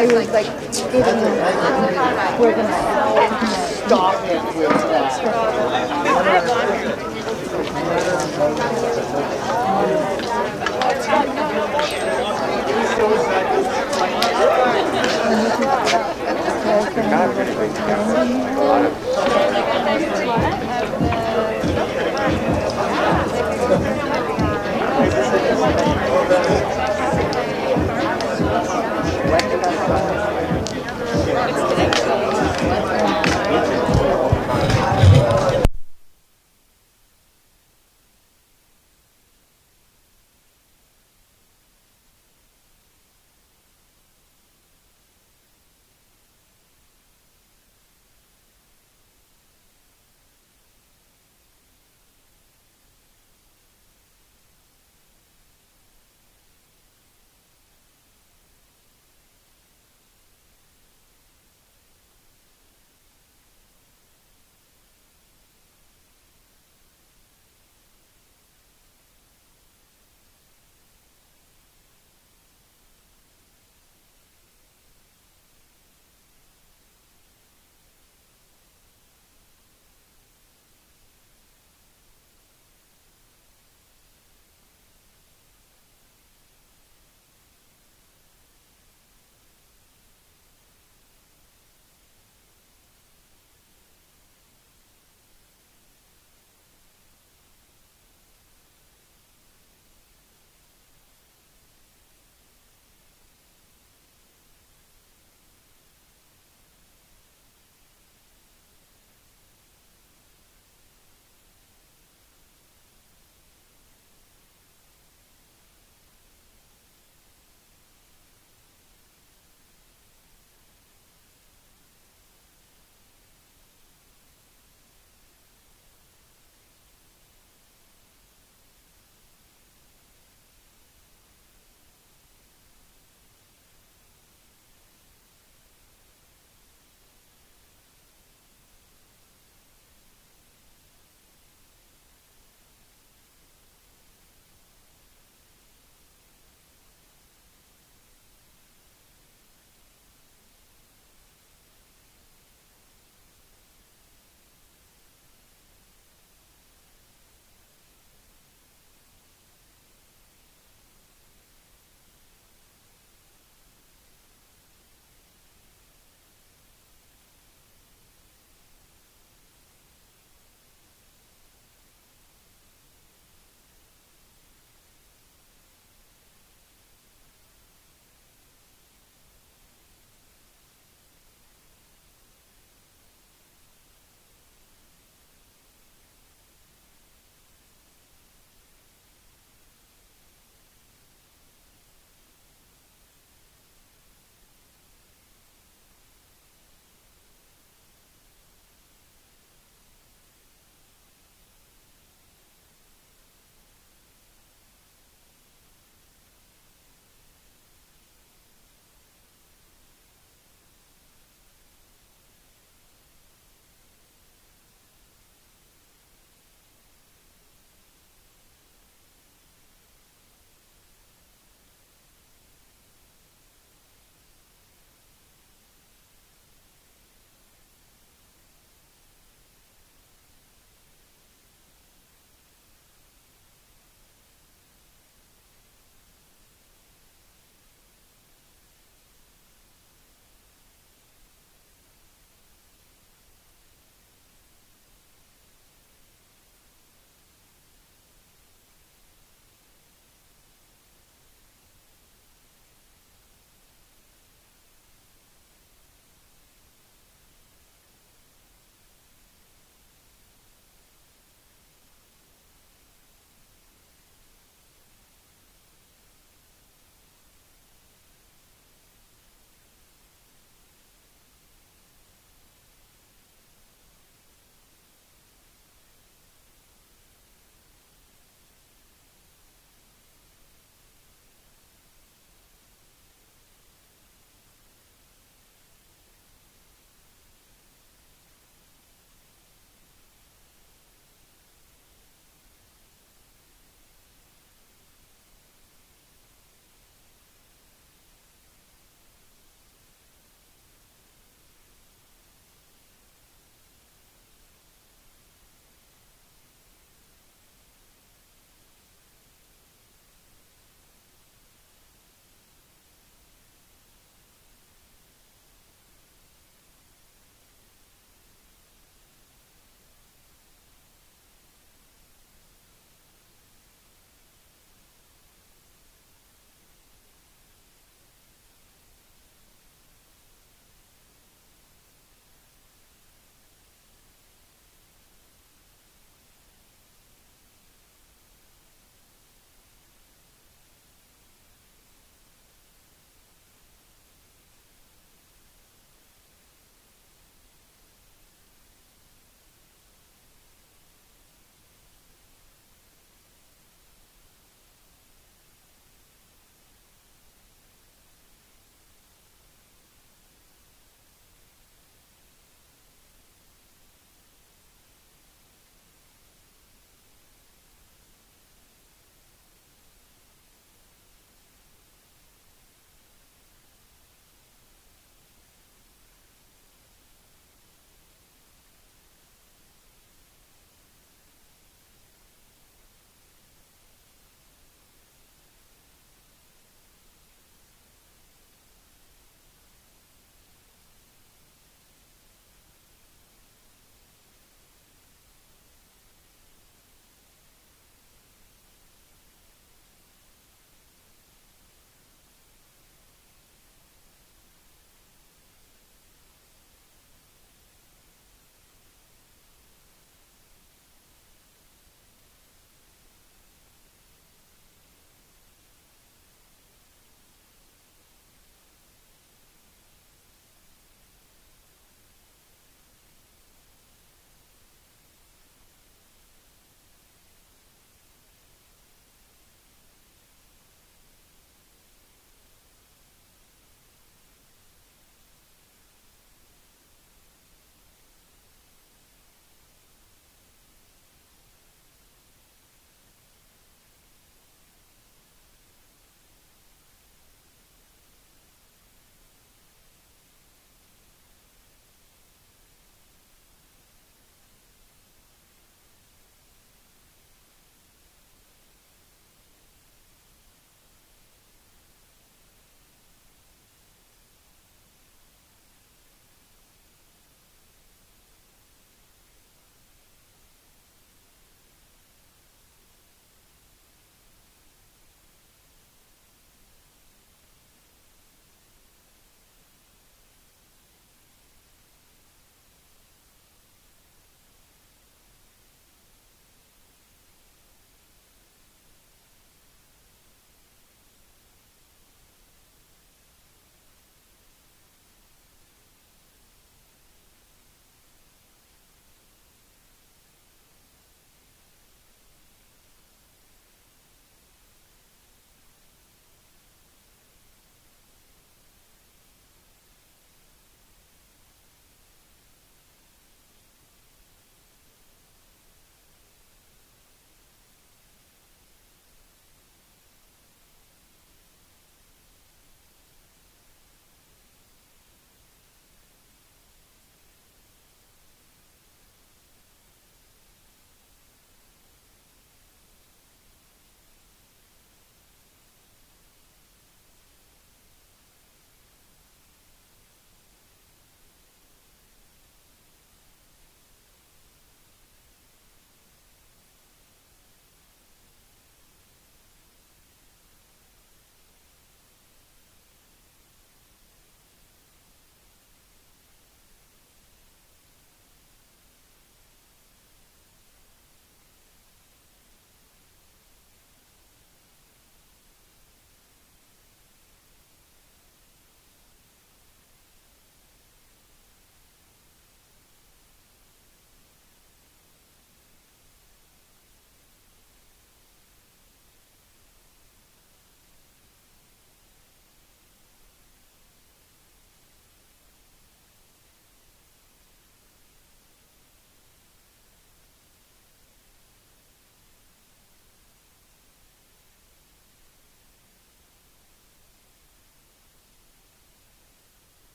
I was like, we're gonna stop it with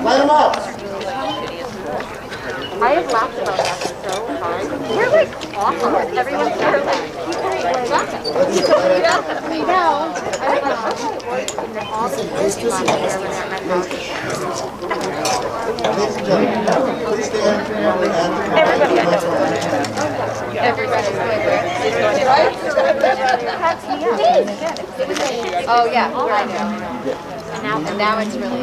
Light them up. I have laughed about that so hard. You're like awful. Everyone's so like, no. I was like, and then all the kids came out here when they're at my house. Ladies and gentlemen, please stand. Everybody's going there. Oh yeah, I know. And now it's really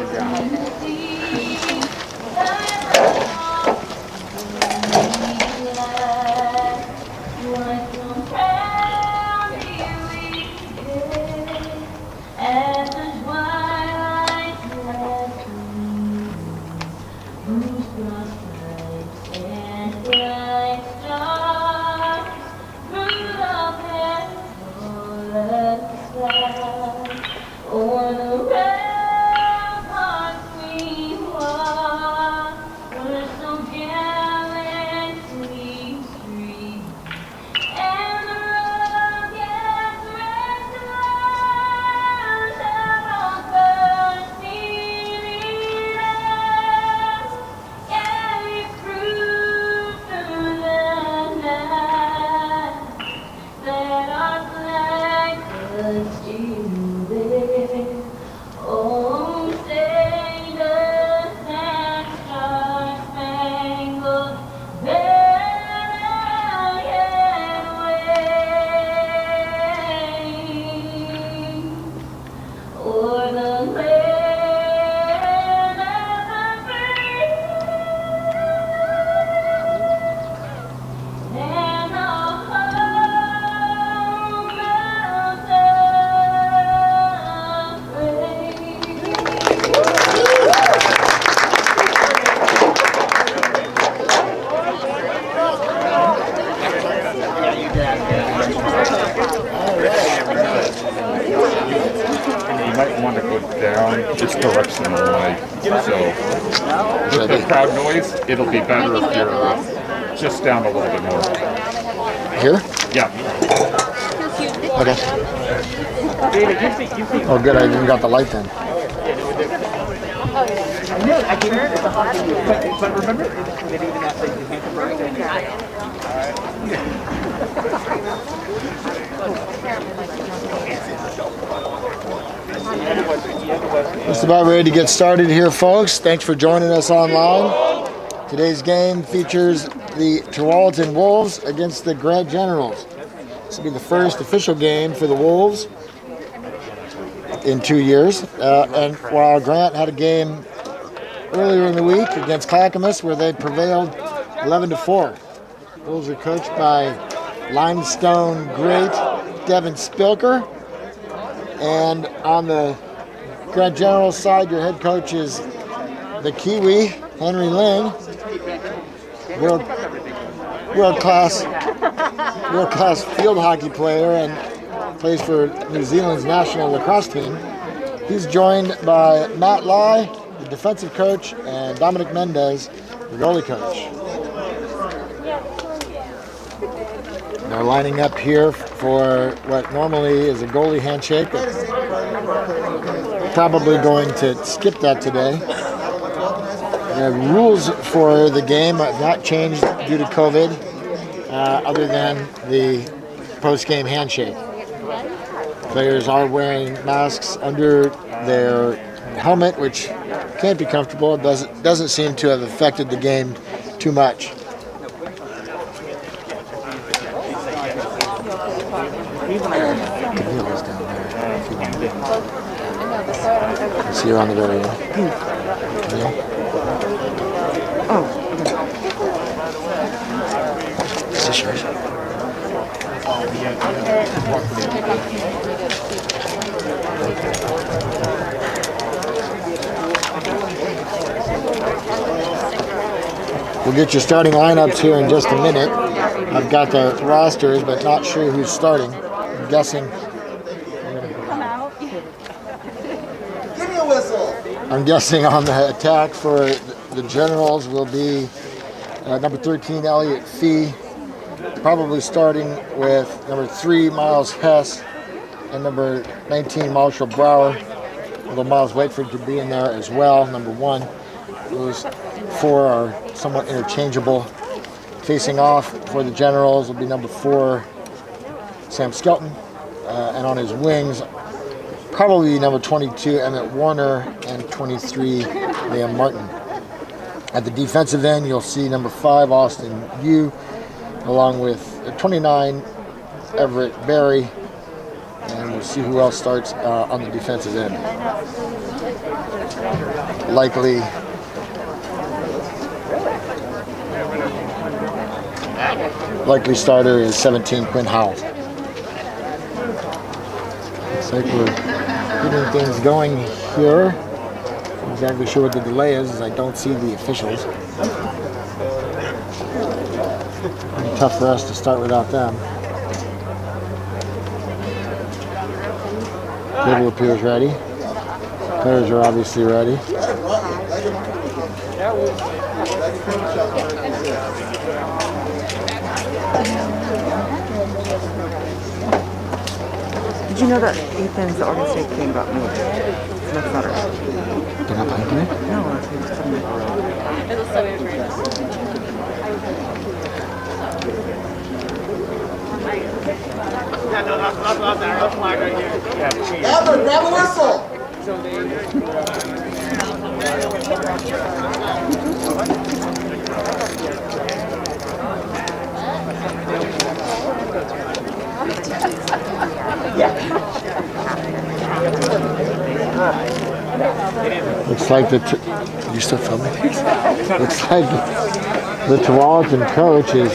it'll be better if you're just down a little bit more. Here? Yeah. Okay. Oh, good. I even got the light then. But remember, Just about ready to get started here, folks. Thanks for joining us online. Today's game features the Tualatin Wolves against the Grant Generals. This will be the first official game for the Wolves in 2 years. And while Grant had a game earlier in the week against Clackamas where they prevailed 11-4. Wolves are coached by limestone great Devin Spilker. And on the Grant Generals side, your head coach is the Kiwi, Henry Ling, world-class field hockey player and plays for New Zealand's national lacrosse team. He's joined by Matt Lai, the defensive coach, and Dominic Mendez, the goalie coach. They're lining up here for what normally is a goalie handshake. Probably going to skip that today. The rules for the game have not changed due to COVID, other than the post-game handshake. Players are wearing masks under their helmet, which can't be comfortable. It doesn't seem to have affected the game too much. See you around the very end. oh, Is this yours? We'll get your starting lineups here in just a minute. I've got the rosters, but not sure who's starting. I'm guessing. I'm guessing on the attack for the Generals will be number 13, Elliot Fee, probably starting with number 3, Miles Hess, and number 19, Marshall Brower. Although Miles Waitford could be in there as well, number 1. Those four are somewhat interchangeable. Facing off for the Generals will be number 4, Sam Skelton, and on his wings, probably number 22, Emmett Warner, and 23, Liam Martin. At the defensive end, you'll see number 5, Austin Yu, along with 29, Everett Berry, and we'll see who else starts on the defensive end. Likely starter is 17, Quinn Howell. Looks like we're getting things going here. Not exactly sure what the delay is, as I don't see the officials. Pretty tough for us to start without them. Table appears ready. Players are obviously ready. Did you know that Ethan's the Oregon State game got moved? It's next Saturday. They're not playing tonight? No, it's Albert, grab a whistle. Looks like you still filming? Looks like the Tualatin coach is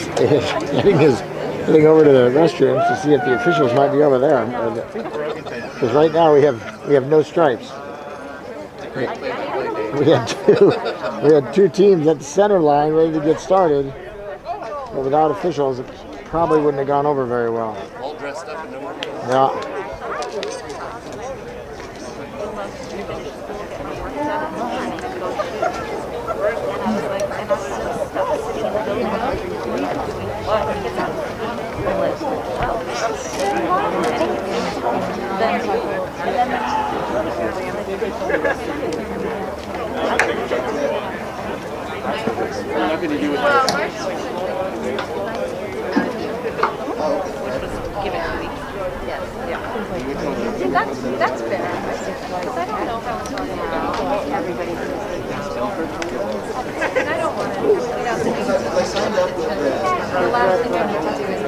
heading over to the restrooms to see if the officials might be over there. Because right now we have no stripes. We had two teams at the center line ready to get started, but without officials, it probably wouldn't have gone over very well. All dressed up in the morning. Yeah. That's fair. Because I don't know how everybody's and I don't want to. The last thing I need to do is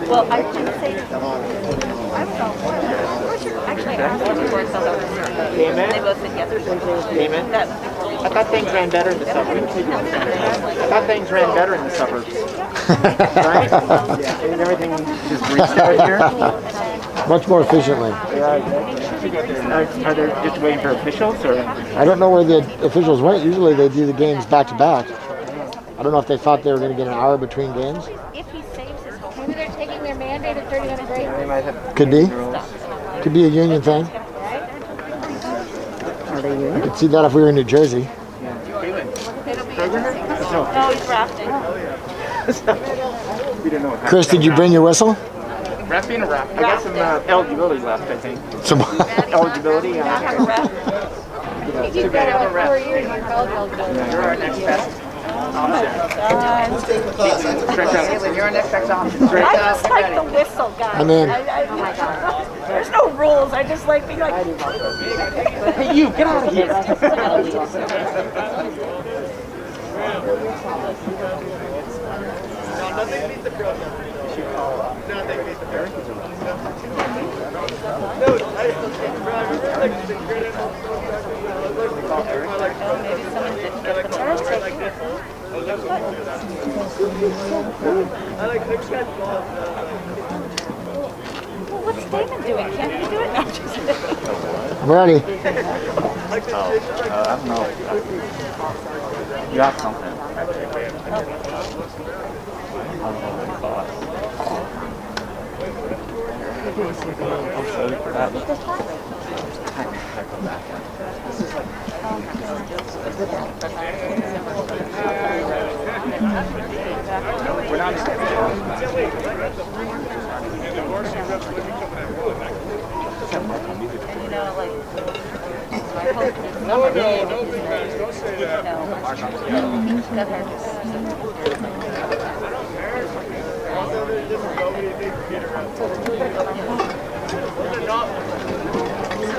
well, I can say I don't know. Actually, I asked them to work something. They both said yes. Damon? I thought things ran better in the suburbs. Right? Isn't everything just restarted here? Much more efficiently. Are they just waiting for officials, or? I don't know where the officials went. Usually they do the games back to back. I don't know if they thought they were going to get an hour between games. If he saves his home, maybe they're taking their mandated 30-minute break. They might have. Could be. Could be a union thing. Are they union? I could see that if we were in New Jersey. No, he's rafting. We don't know what Chris, did you bring your whistle? Rafting or raft? I got some eligibility left, I think. Some. Eligibility. Not have a raft. You've got it like 4 years in college. You're our next best option. Who's taking the class? You're our next best option. I just like the whistle, guys. I'm in. There's no rules. I just like being like. Hey, you, get out of here. Nothing beats the pro. Nothing beats the pro. Well, what's Damon doing? Can't he do it? No, just I'm ready. I don't know. You got something.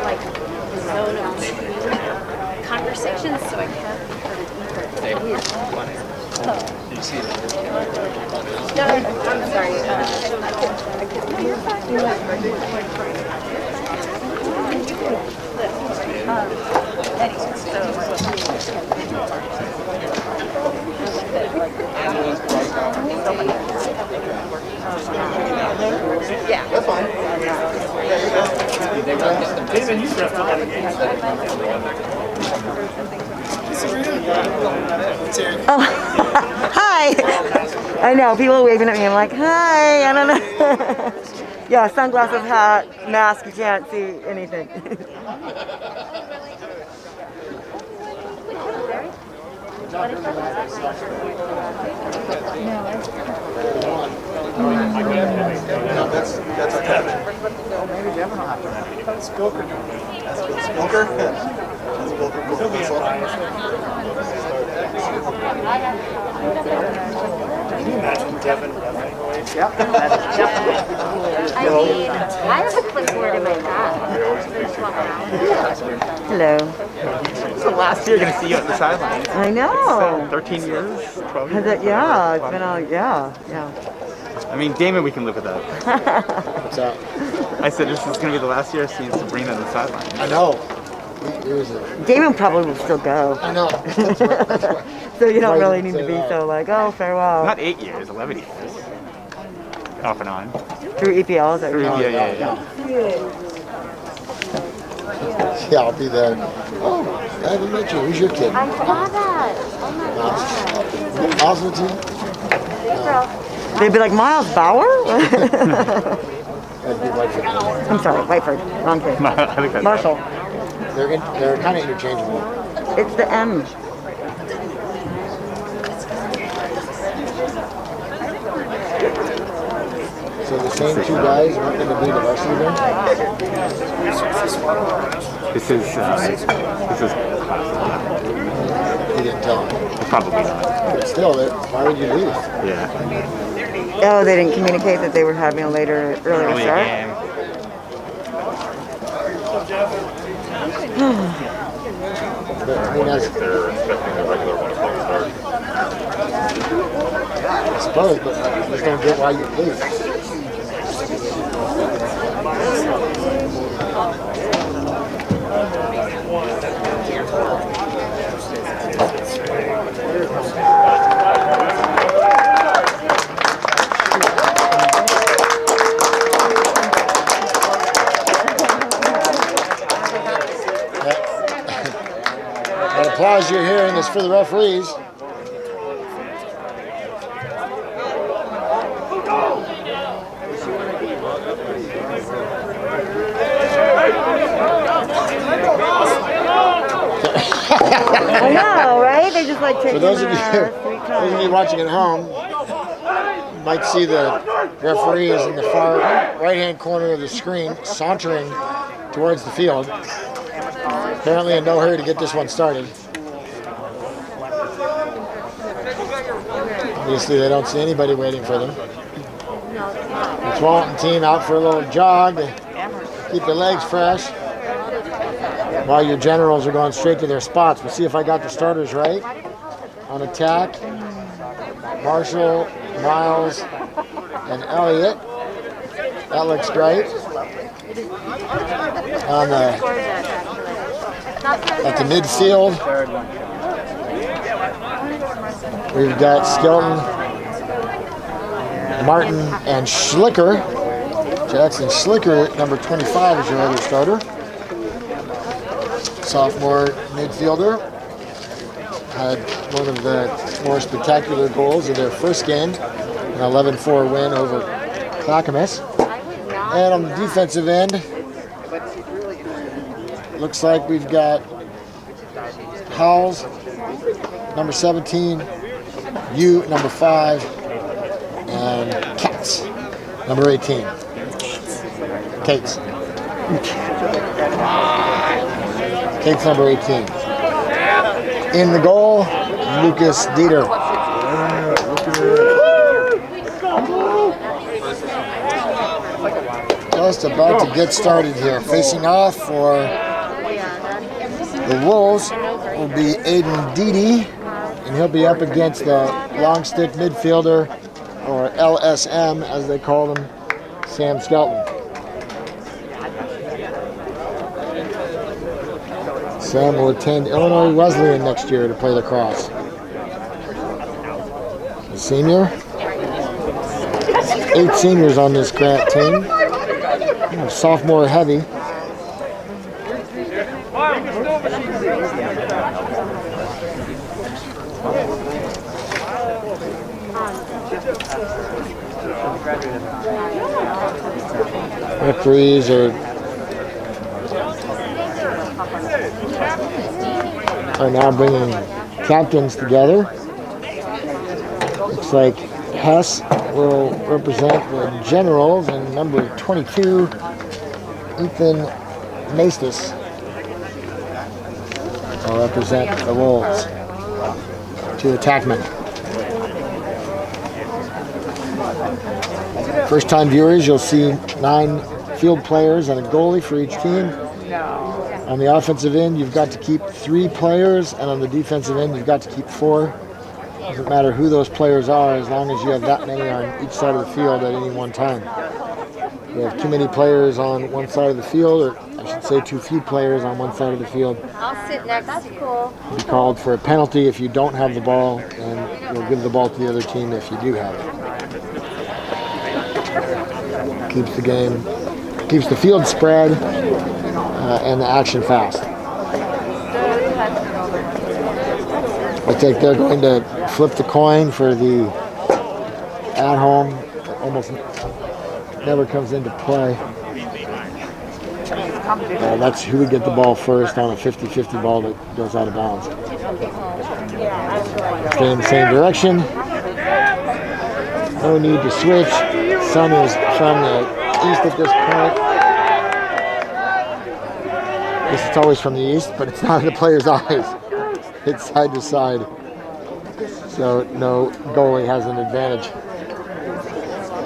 Like zone of conversations, so I can't. No, I'm sorry. Yeah. That's fine. David, you dressed up like a game. Oh, hi. I know, people are waving at me. I'm like, hi. I don't know. Yeah, sunglasses, hat, mask. You can't see anything. That's Devin. Maybe Devin will have to. Spoker. Spoker? Can you imagine Devin? Yep. I mean, I have a clipboard in my bag. Just walk around. Hello. This is the last year you're going to see you at the sidelines. I know. 13 years? 12 Has years? it? Yeah, it's been a, yeah. I mean, Damon, we can live with that. What's up? I said this is going to be the last year I've seen Sabrina on the sidelines. I know. It was a, Damon probably will still go. I know. That's right. So you don't Right, really need to say be that. so like, oh, farewell. Not 8 years, 11 years. Off and on. Through EPL, is that Yeah, right? yeah. Yeah, I'll be there. Oh, I haven't met you. Who's your kid? I saw that. Oh my god. Oswald? They'd be like, Miles Bauer? That'd be Whiteford. I'm sorry, Whiteford. Wrong kid. I think that's Marshall. They're kind of interchangeable. It's the M. So the same two guys aren't going to be the varsity game? This is You didn't tell me. probably not. But still, why would you leave? Yeah. Oh, they didn't communicate that they were having a earlier Early start? game. But, I mean, that's, I suppose, but I just don't get why you leave. That applause you're hearing is for the referees. I know, right? They just like For taking those of you, 3 those of you times. watching at home, you might see the referees in the far right-hand corner of the screen sauntering towards the field. Apparently in no hurry to get this one started. Obviously they don't see anybody waiting for them. The Tualatin team out for a little jog to keep their legs fresh while your generals are going straight to their spots. We'll see if I got the starters right. On attack, Marshall, Miles, and Elliott. That looks great. At the midfield, we've got Skelton, Martin, and Schlicker. Jackson Schlicker, number 25, is your other starter. Sophomore midfielder. Had one of the more spectacular goals of their first game, an 11-4 win over Clackamas. And on the defensive end, looks like we've got Howells, number 17, U, number 5, and Katz, number 18. Kates. Takes number 18. In the goal, Lucas Dieter. Just about to get started here. Facing off for the Wolves will be Aiden Dede, and he'll be up against the long stick midfielder, or LSM as they call him, Sam Skelton. Sam will attend Illinois Wesleyan next year to play lacrosse. A senior. 8 seniors on this Grant team. Sophomore heavy. Referees are now bringing captains together. Looks like Hess will represent the Generals, and number 22, Ethan Maestas, will represent the Wolves. 2 attackmen. First time viewers, you'll see 9 field players and a goalie for each team. On the offensive end, you've got to keep 3 players, and on the defensive end, you've got to keep 4. Doesn't matter who those players are, as long as you have that many on each side of the field at any one time. If you have too many players on one side of the field, or I should say too few players on one side of the field, I'll sit next. That's cool. you'll be called for a penalty if you don't have the ball, and you'll give the ball to the other team if you do have it. Keeps the game, keeps the field spread, and the action fast. I think they're going to flip the coin for the at home. Almost never comes into play. That's who would get the ball first on a 50-50 ball that goes out of bounds. Stay in the same direction. No need to switch. Sun is from the east at this point. I guess it's always from the east, but it's not in the player's eyes. It's side to side. So no goalie has an advantage.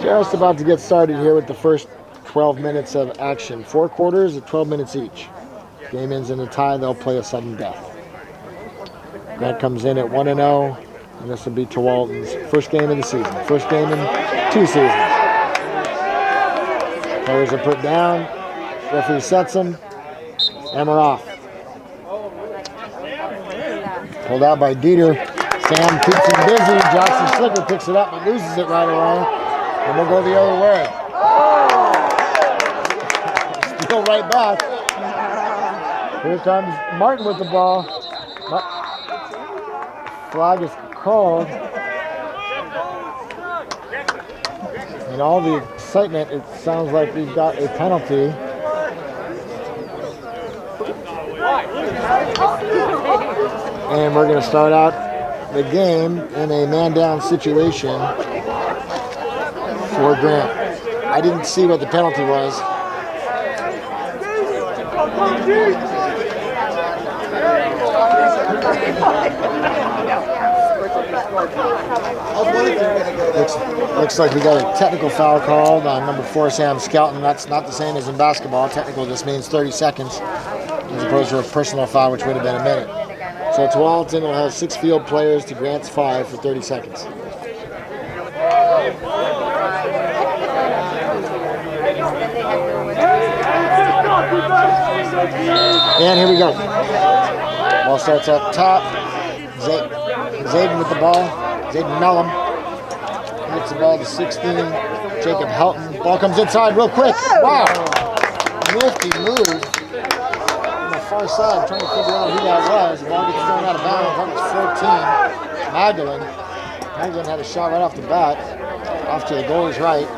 Just about to get started here with the first 12 minutes of action. 4 quarters at 12 minutes each. Game ends in a tie, they'll play a sudden death. Grant comes in at 1-0, and this will be Tualatin's first game of the season. First game in 2 seasons. Players are put down, referee sets them, and we're off. Pulled out by Dieter. Sam keeps him busy. Jackson Slicker picks it up and loses it right away. And we'll go the other way. Still right back. Here comes Martin with the ball. Flag is called. In all the excitement, it sounds like we've got a penalty. And we're going to start out the game in a man-down situation for Grant. I didn't see what the penalty was. Looks like we got a technical foul called on number 4, Sam Skelton. That's not the same as in basketball. Technical just means 30 seconds as opposed to a personal foul, which would have been a minute. So Tualatin will have 6 field players to Grant's 5 for 30 seconds. And here we go. Ball starts up top. Zayden with the ball. Zayden Mellum gets the ball to 16. Jacob Helton. Ball comes inside real quick. Wow. Nifty move. On the far side, I'm trying to figure out who that was. The ball gets thrown out of bounds. That was 14. Magdalene. Magdalene had a shot right off the bat. Off to the goalie's right.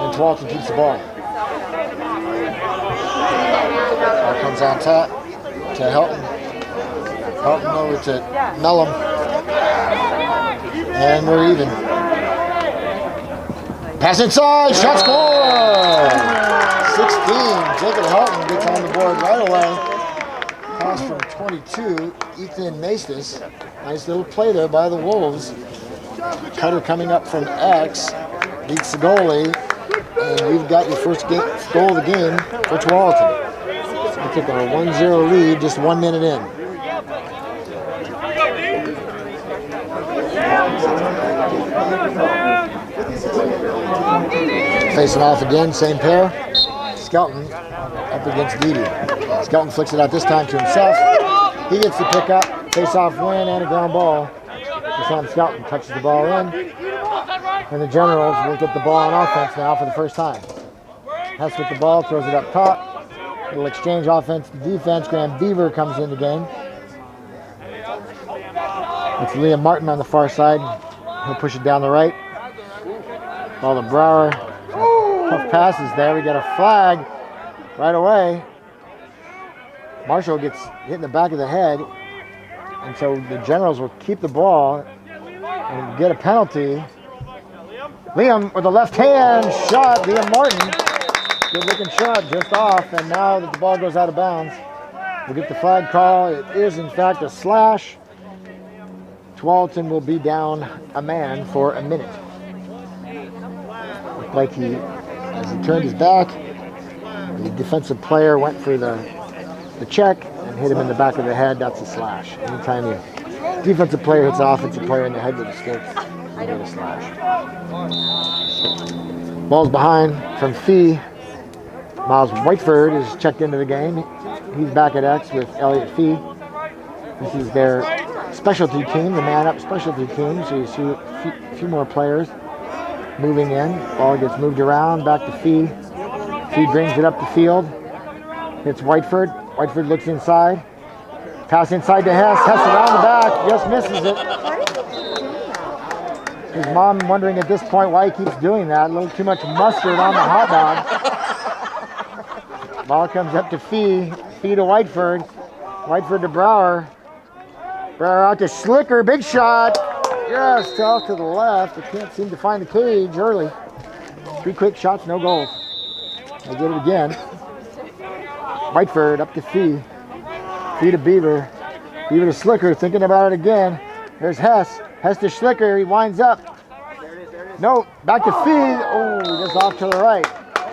And Tualatin keeps the ball. Ball comes on top to Helton. Helton over to Mellum. And we're even. Pass inside, shot score! 16. Jacob Helton gets on the board right away. Pass from 22, Ethan Maestas. Nice little play there by the Wolves. Cutter coming up from X, beats the goalie, and you've got your first goal of the game for Tualatin. So we took a 1-0 lead just 1 minute in. Facing off again, same pair. Skelton up against Dede. Skelton flicks it out this time to himself. He gets the pick up, face-off win, and a ground ball. Sam Skelton touches the ball in. And the Generals will get the ball on offense now for the first time. Hess with the ball, throws it up top. Little exchange offense to defense. Graham Beaver comes in the game. It's Liam Martin on the far side. He'll push it down the right. Ball to Brower. Tough passes there. We get a flag right away. Marshall gets hit in the back of the head. And so the Generals will keep the ball and get a penalty. Liam with a left hand shot. Liam Martin. Good looking shot just off. And now that the ball goes out of bounds, we'll get the flag call. It is in fact a slash. Tualatin will be down a man for a minute. Looked like as he turned his back, the defensive player went for the check and hit him in the back of the head. That's a slash. Anytime the defensive player hits an offensive player in the head with a stick, you get a slash. Ball's behind from Fee. Miles Whiteford is checked into the game. He's back at X with Elliot Fee. This is their specialty team, the man-up specialty team. So you see a few more players moving in. Ball gets moved around, back to Fee. Fee brings it up the field. Hits Whiteford. Whiteford looks inside. Pass inside to Hess. Hess around the back. Just misses it. His mom wondering at this point why he keeps doing that. A little too much mustard on the hot dog. Ball comes up to Fee. Fee to Whiteford. Whiteford to Brower. Brower out to Schlicker. Big shot. Yes, off to the left. They can't seem to find the cage early. 3 quick shots, no goals. They get it again. Whiteford up to Fee. Fee to Beaver. Beaver to Schlicker, thinking about it again. There's Hess. Hess to Schlicker. He winds up. No, back to Fee. Oh, just off to the right.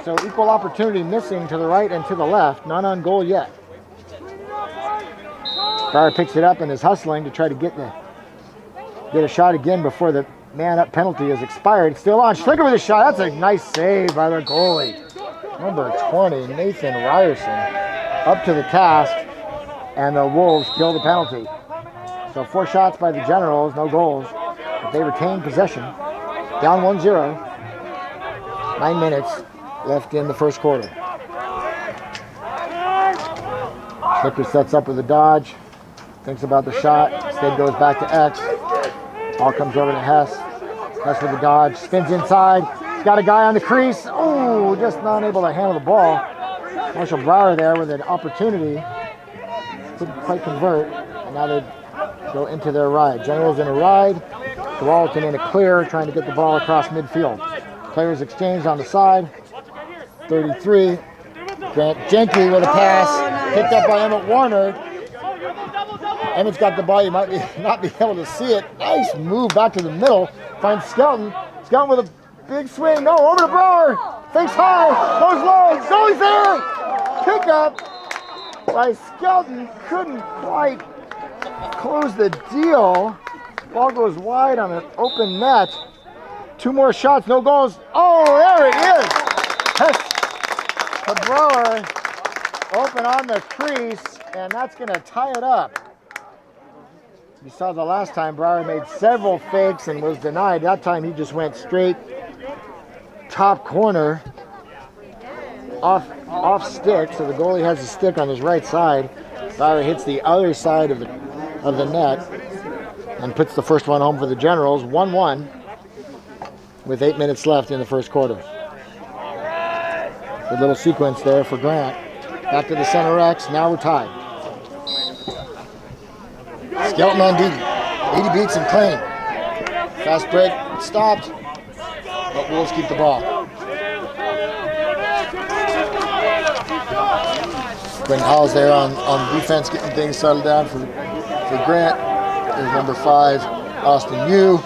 So equal opportunity missing to the right and to the left. None on goal yet. Brower picks it up and is hustling to try to get a shot again before the man-up penalty is expired. Still on. Schlicker with a shot. That's a nice save by the goalie. Number 20, Nathan Ryerson, up to the task, and the Wolves kill the penalty. So 4 shots by the Generals, no goals, but they retain possession. Down 1-0. 9 minutes left in the first quarter. Schlicker sets up with a dodge, thinks about the shot, instead goes back to X. Ball comes over to Hess. Hess with the dodge, spins inside. He's got a guy on the crease. Oh, just not able to handle the ball. Marshall Brower there with an opportunity. Couldn't quite convert. And now they go into their ride. Generals in a ride. Tualatin in a clear, trying to get the ball across midfield. Players exchanged on the side. 33. Grant Jenke with a pass. Picked up by Emmett Warner. Emmett's got the ball. You might not be able to see it. Nice move back to the middle. Finds Skelton. Skelton with a big swing. No, over to Brower. Thinks high. Goes low. Goes there. Pick up by Skelton. Couldn't quite close the deal. Ball goes wide on an open net. 2 more shots. No goals. Oh, there it is. Hess to Brower. Open on the crease. And that's going to tie it up. You saw the last time Brower made several fakes and was denied. That time he just went straight top corner off stick. So the goalie has a stick on his right side. Brower hits the other side of the net and puts the first one home for the Generals. 1-1 with 8 minutes left in the first quarter. Good little sequence there for Grant. Back to the center X. Now we're tied. Skelton on Dede. Dede beats him clean. Fast break, stopped, but Wolves keep the ball. Quentin Howell's there on defense, getting things settled down for Grant. There's number 5, Austin Yu.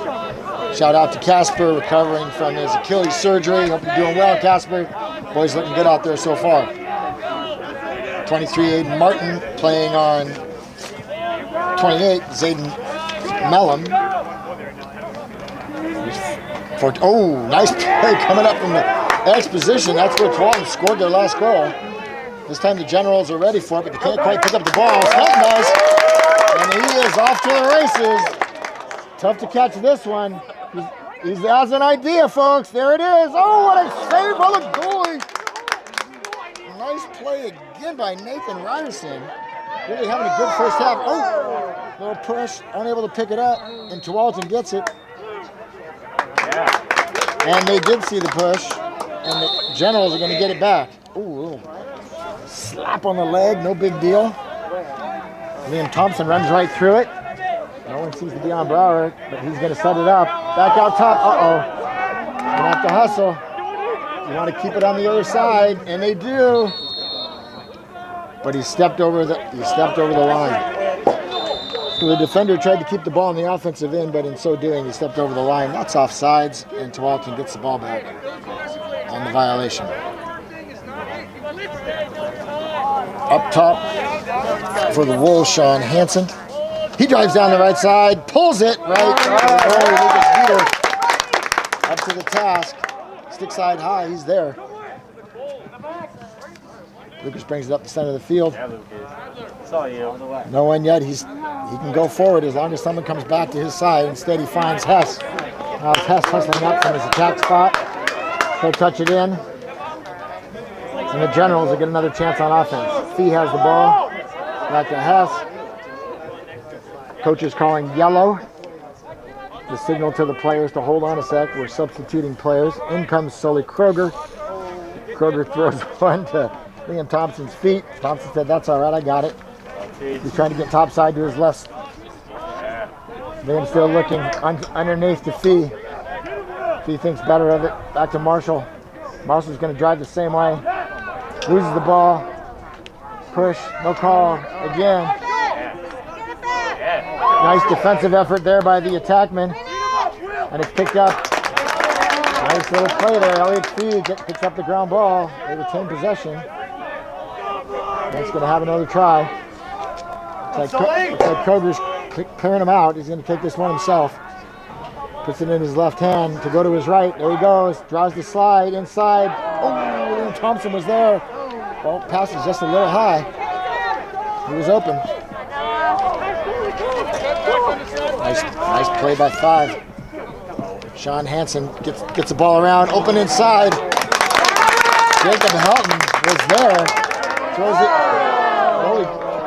Shout out to Casper, recovering from his Achilles surgery. Hope you're doing well, Casper. Boys looking good out there so far. 23, Aiden Martin playing on 28, Zayden Mellum. Oh, nice play coming up from the X position. That's where Tualatin scored their last goal. This time the Generals are ready for it, but they can't quite pick up the ball. Shelton does, and he is off to the races. Tough to catch this one. He has an idea, folks. There it is. Oh, what a save by the goalie. Nice play again by Nathan Ryerson. Really having a good first half. Oh, little push, unable to pick it up, and Tualatin gets it. And they did see the push, and the Generals are going to get it back. Ooh, little slap on the leg, no big deal. Liam Thompson runs right through it. No one sees the Deion Brower, but he's going to set it up. Back out top. Uh-oh. Going to have to hustle. You want to keep it on the other side, and they do. But he stepped over the line. So the defender tried to keep the ball on the offensive end, but in so doing, he stepped over the line. That's offsides, and Tualatin gets the ball back on the violation. Up top for the Wolves, Sean Hansen. He drives down the right side, pulls it right. Lucas up to the task. Stick side high, he's there. Lucas brings it up the center of the field. Yeah, Lucas. Saw you. No one yet. He can go forward as long as someone comes back to his side. Instead, he finds Hess. Now it's Hess hustling up from his attack spot. He'll touch it in. And the Generals will get another chance on offense. Fee has the ball. Back to Hess. Coach is calling yellow. The signal to the players to hold on a sec. We're substituting players. In comes Sully Kroger. Kroger throws one to Liam Thompson's feet. Thompson said, "That's all right, I got it." He's trying to get topside to his left. Liam still looking underneath to Fee. Fee thinks better of it. Back to Marshall. Marshall's going to drive the same way. Loses the ball. Push. No call. Again. Nice defensive effort there by the attackman. And it's picked up. Nice little play there. Elliott Fee picks up the ground ball. They retain possession. That's going to have another try. Looks like Kroger's clearing him out. He's going to take this one himself. Puts it in his left hand to go to his right. There he goes. Draws the slide inside. Oh, Liam Thompson was there. Ball passes just a little high. He was open. Nice play by 5. Sean Hansen gets the ball around. Open inside. Jacob Helton was there. Throws it.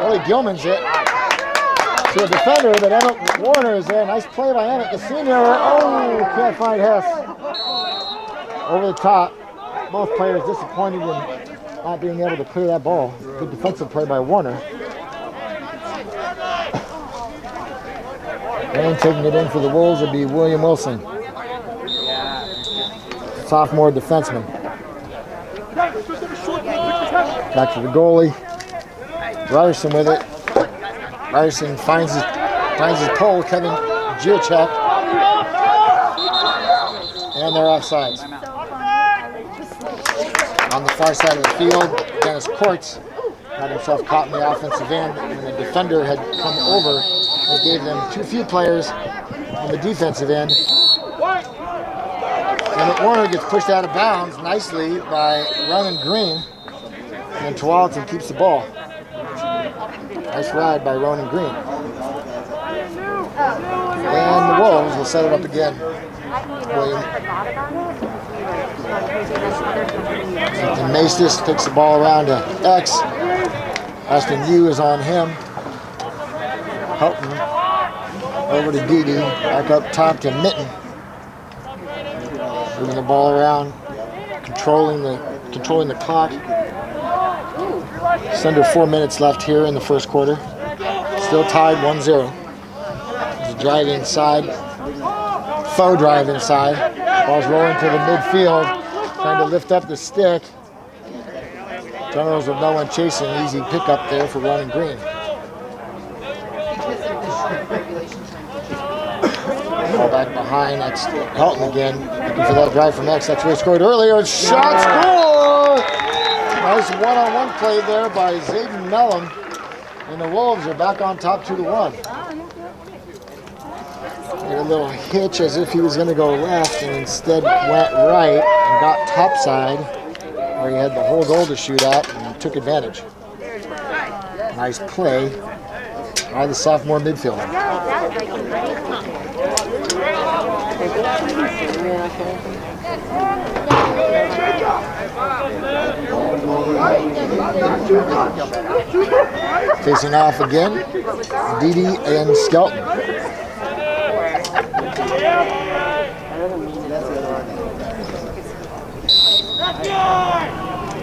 Oli Gilman's it. To a defender, but Emmett Warner is there. Nice play by Emmett, the senior. Oh, can't find Hess. Over the top. Both players disappointed in not being able to clear that ball. Good defensive play by Warner. And taking it in for the Wolves would be William Wilson. Sophomore defenseman. Back to the goalie. Ryerson with it. Ryerson finds his pole, Kevin Giacek. And they're offsides. On the far side of the field, Dennis Courts had himself caught in the offensive end, and the defender had come over and gave them too few players on the defensive end. And Warner gets pushed out of bounds nicely by Ronan Green, and Tualatin keeps the ball. Nice ride by Ronan Green. And the Wolves will set it up again. William. And Maestas takes the ball around to X. Austin Yu is on him. Helton over to Didi. Back up top to Mitten. Moving the ball around. Controlling the clock. Just under 4 minutes left here in the first quarter. Still tied 1-0. There's a drive inside. Faux drive inside. Ball's rolling to the midfield. Trying to lift up the stick. Generals with no one chasing, easy pickup there for running green. Ball back behind, that's Helton again. Looking for that drive from X, that's where he scored earlier. Shot, score! Nice one-on-one play there by Zayden Mellon. And the Wolves are back on top 2-1. Made a little hitch as if he was going to go left and instead went right and got topside where he had the whole goal to shoot at and took advantage. Nice play by the sophomore midfielder. Facing off again, Didi and Skelton.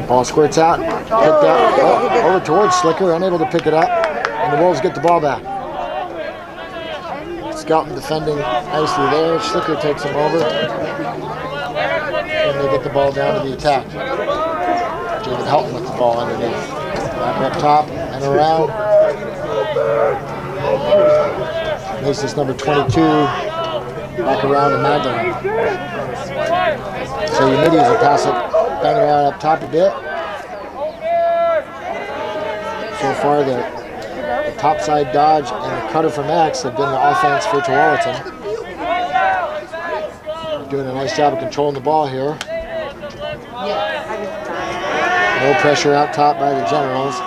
Ball squirts out, picked up, over towards Slicker, unable to pick it up, and the Wolves get the ball back. Skelton defending nicely there, Slicker takes him over, and they get the ball down to the attack. David Helton with the ball underneath. Back up top and around. Macy's number 22, back around to Magdalene. So Unides will pass it, bang it around up top a bit. So far the topside dodge and the cutter from X have been the offense for Tualatin. Doing a nice job of controlling the ball here. No pressure out top by the Generals.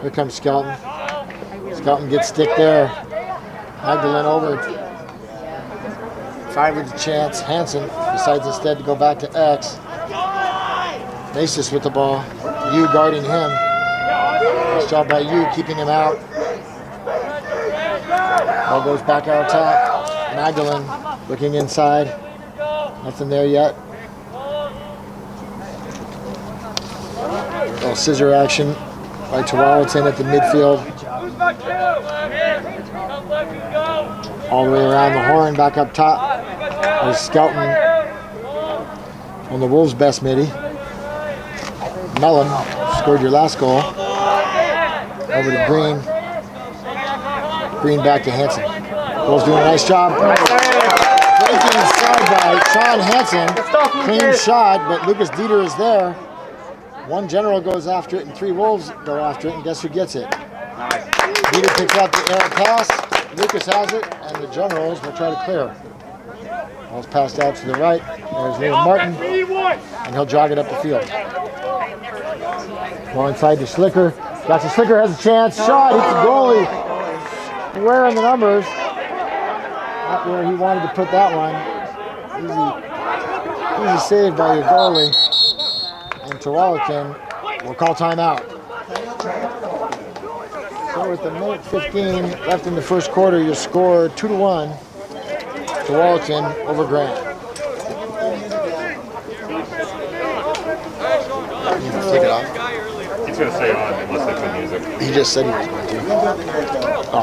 Here comes Skelton. Skelton gets stick there. Magdalene over. 5 with the chance. Hansen decides instead to go back to X. Macis with the ball. Yu guarding him. Nice job by Yu keeping him out. Ball goes back out top. Magdalene looking inside. Nothing there yet. Little scissor action by Tualatin at the midfield. All the way around the horn, back up top. There's Skelton on the Wolves' best midi. Mellon scored your last goal. Over to Green. Green back to Hansen. Wolves doing a nice job. Breaking inside by Sean Hansen. Clean shot, but Lucas Dieter is there. 1 General goes after it and 3 Wolves go after it, and guess who gets it? Dieter picks up the air pass. Lucas has it, and the Generals will try to clear. Ball's passed out to the right. There's Liam Martin, and he'll jog it up the field. Ball inside to Slicker. Gotcha, Slicker has a chance. Shot, hits the goalie. Where in the numbers? Not where he wanted to put that one. Easy save by your goalie. And Tualatin will call timeout. So with the minute 15 left in the first quarter, your score 2-1. Tualatin over Grant. Take it off. He's going to stay on unless they put music. He just said he was going to. Oh.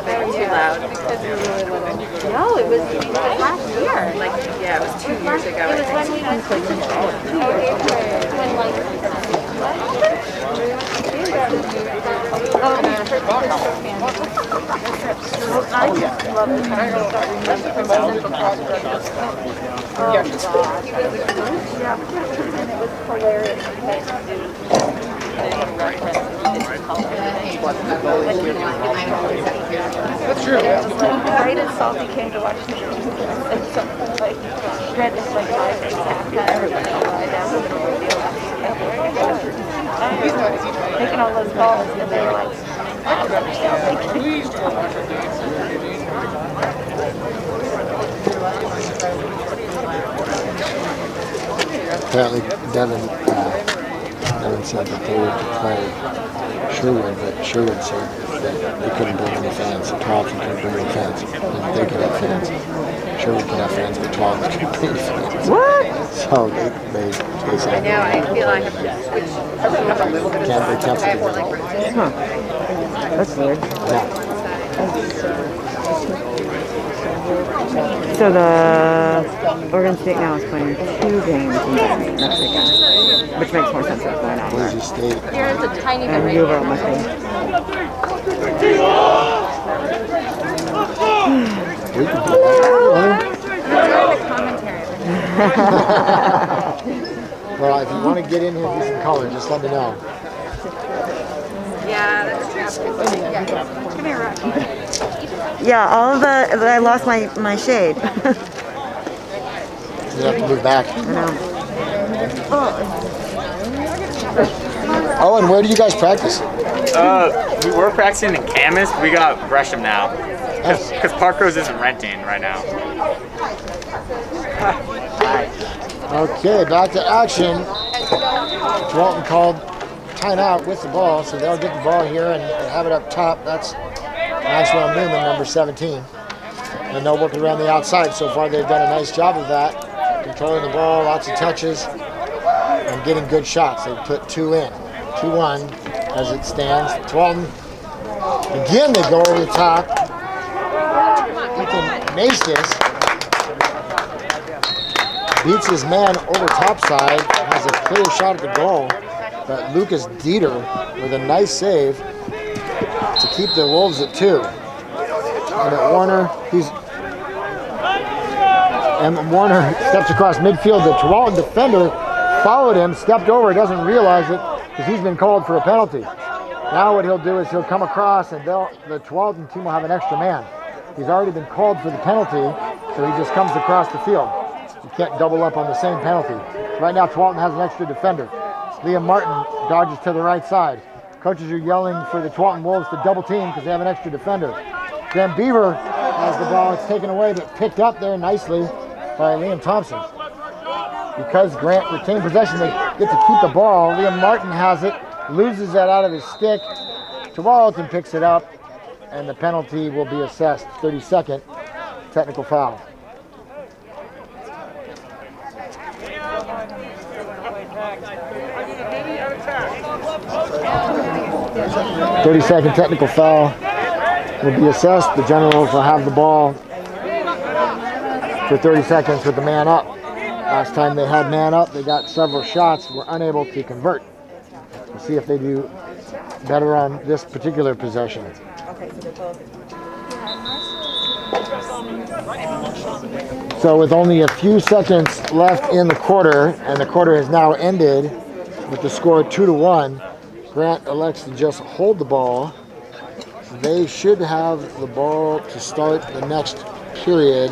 They were too loud. No, it was last year. Like, yeah, it was 2 years ago. It was when we went to I just love the time to start remembering from Central Cross. Oh, God. Yeah, and it was hilarious. That's true. Right as Salty came to watch the game, and something like, read this like 5 days after everybody down to the radio. Making all those calls, and they were like, Apparently, Devin said that they were to play Sherwood, but Sherwood said that they couldn't bring any fans. Tualatin couldn't bring any fans. And they could have fans. Sherwood could have fans, but Tualatin couldn't bring fans. What? So they said. I know, I feel like I'm just switched. They canceled it. That's weird. Yeah. So the Oregon State now is playing 2 games next weekend, which makes more sense than what's going on Boise there. State. Here's a tiny bit And right Hoover here. must be. We can do that. Well, if you want to get in here and do some color, just let me know. Yeah, that's true. Yeah. Give me a rock. Yeah, all of I lost my shade. You have to move back. I know. Oh, and where do you guys practice? We were practicing in Camas. We got Gresham now. Because Parkrose isn't renting right now. Okay, back to action. Tualatin called timeout with the ball, so they'll get the ball here and have it up top. That's Maxwell Newman, number 17. And they'll work it around the outside. So far, they've done a nice job of that. Controlling the ball, lots of touches, and getting good shots. They've put 2 in. 2-1 as it stands. Tualatin, again, they go over the top. Ethan Maestas beats his man over topside, has a clear shot at the goal, but Lucas Dieter with a nice save to keep the Wolves at 2. And at Warner, Warner steps across midfield. The Tualatin defender followed him, stepped over, doesn't realize it because he's been called for a penalty. Now what he'll do is he'll come across and the Tualatin team will have an extra man. He's already been called for the penalty, so he just comes across the field. You can't double up on the same penalty. Right now, Tualatin has an extra defender. Liam Martin dodges to the right side. Coaches are yelling for the Tualatin Wolves to double team because they have an extra defender. Graham Beaver has the ball. It's taken away, but picked up there nicely by Liam Thompson. Because Grant retained possession, they get to keep the ball. Liam Martin has it, loses that out of his stick. Tualatin picks it up, and the penalty will be assessed. 32nd technical foul. 30-second technical foul will be assessed. The Generals will have the ball for 30 seconds with the man up. Last time they had man up, they got several shots, were unable to convert. We'll see if they do better on this particular possession. So with only a few seconds left in the quarter, and the quarter has now ended with the score 2-1, Grant elects to just hold the ball. They should have the ball to start the next period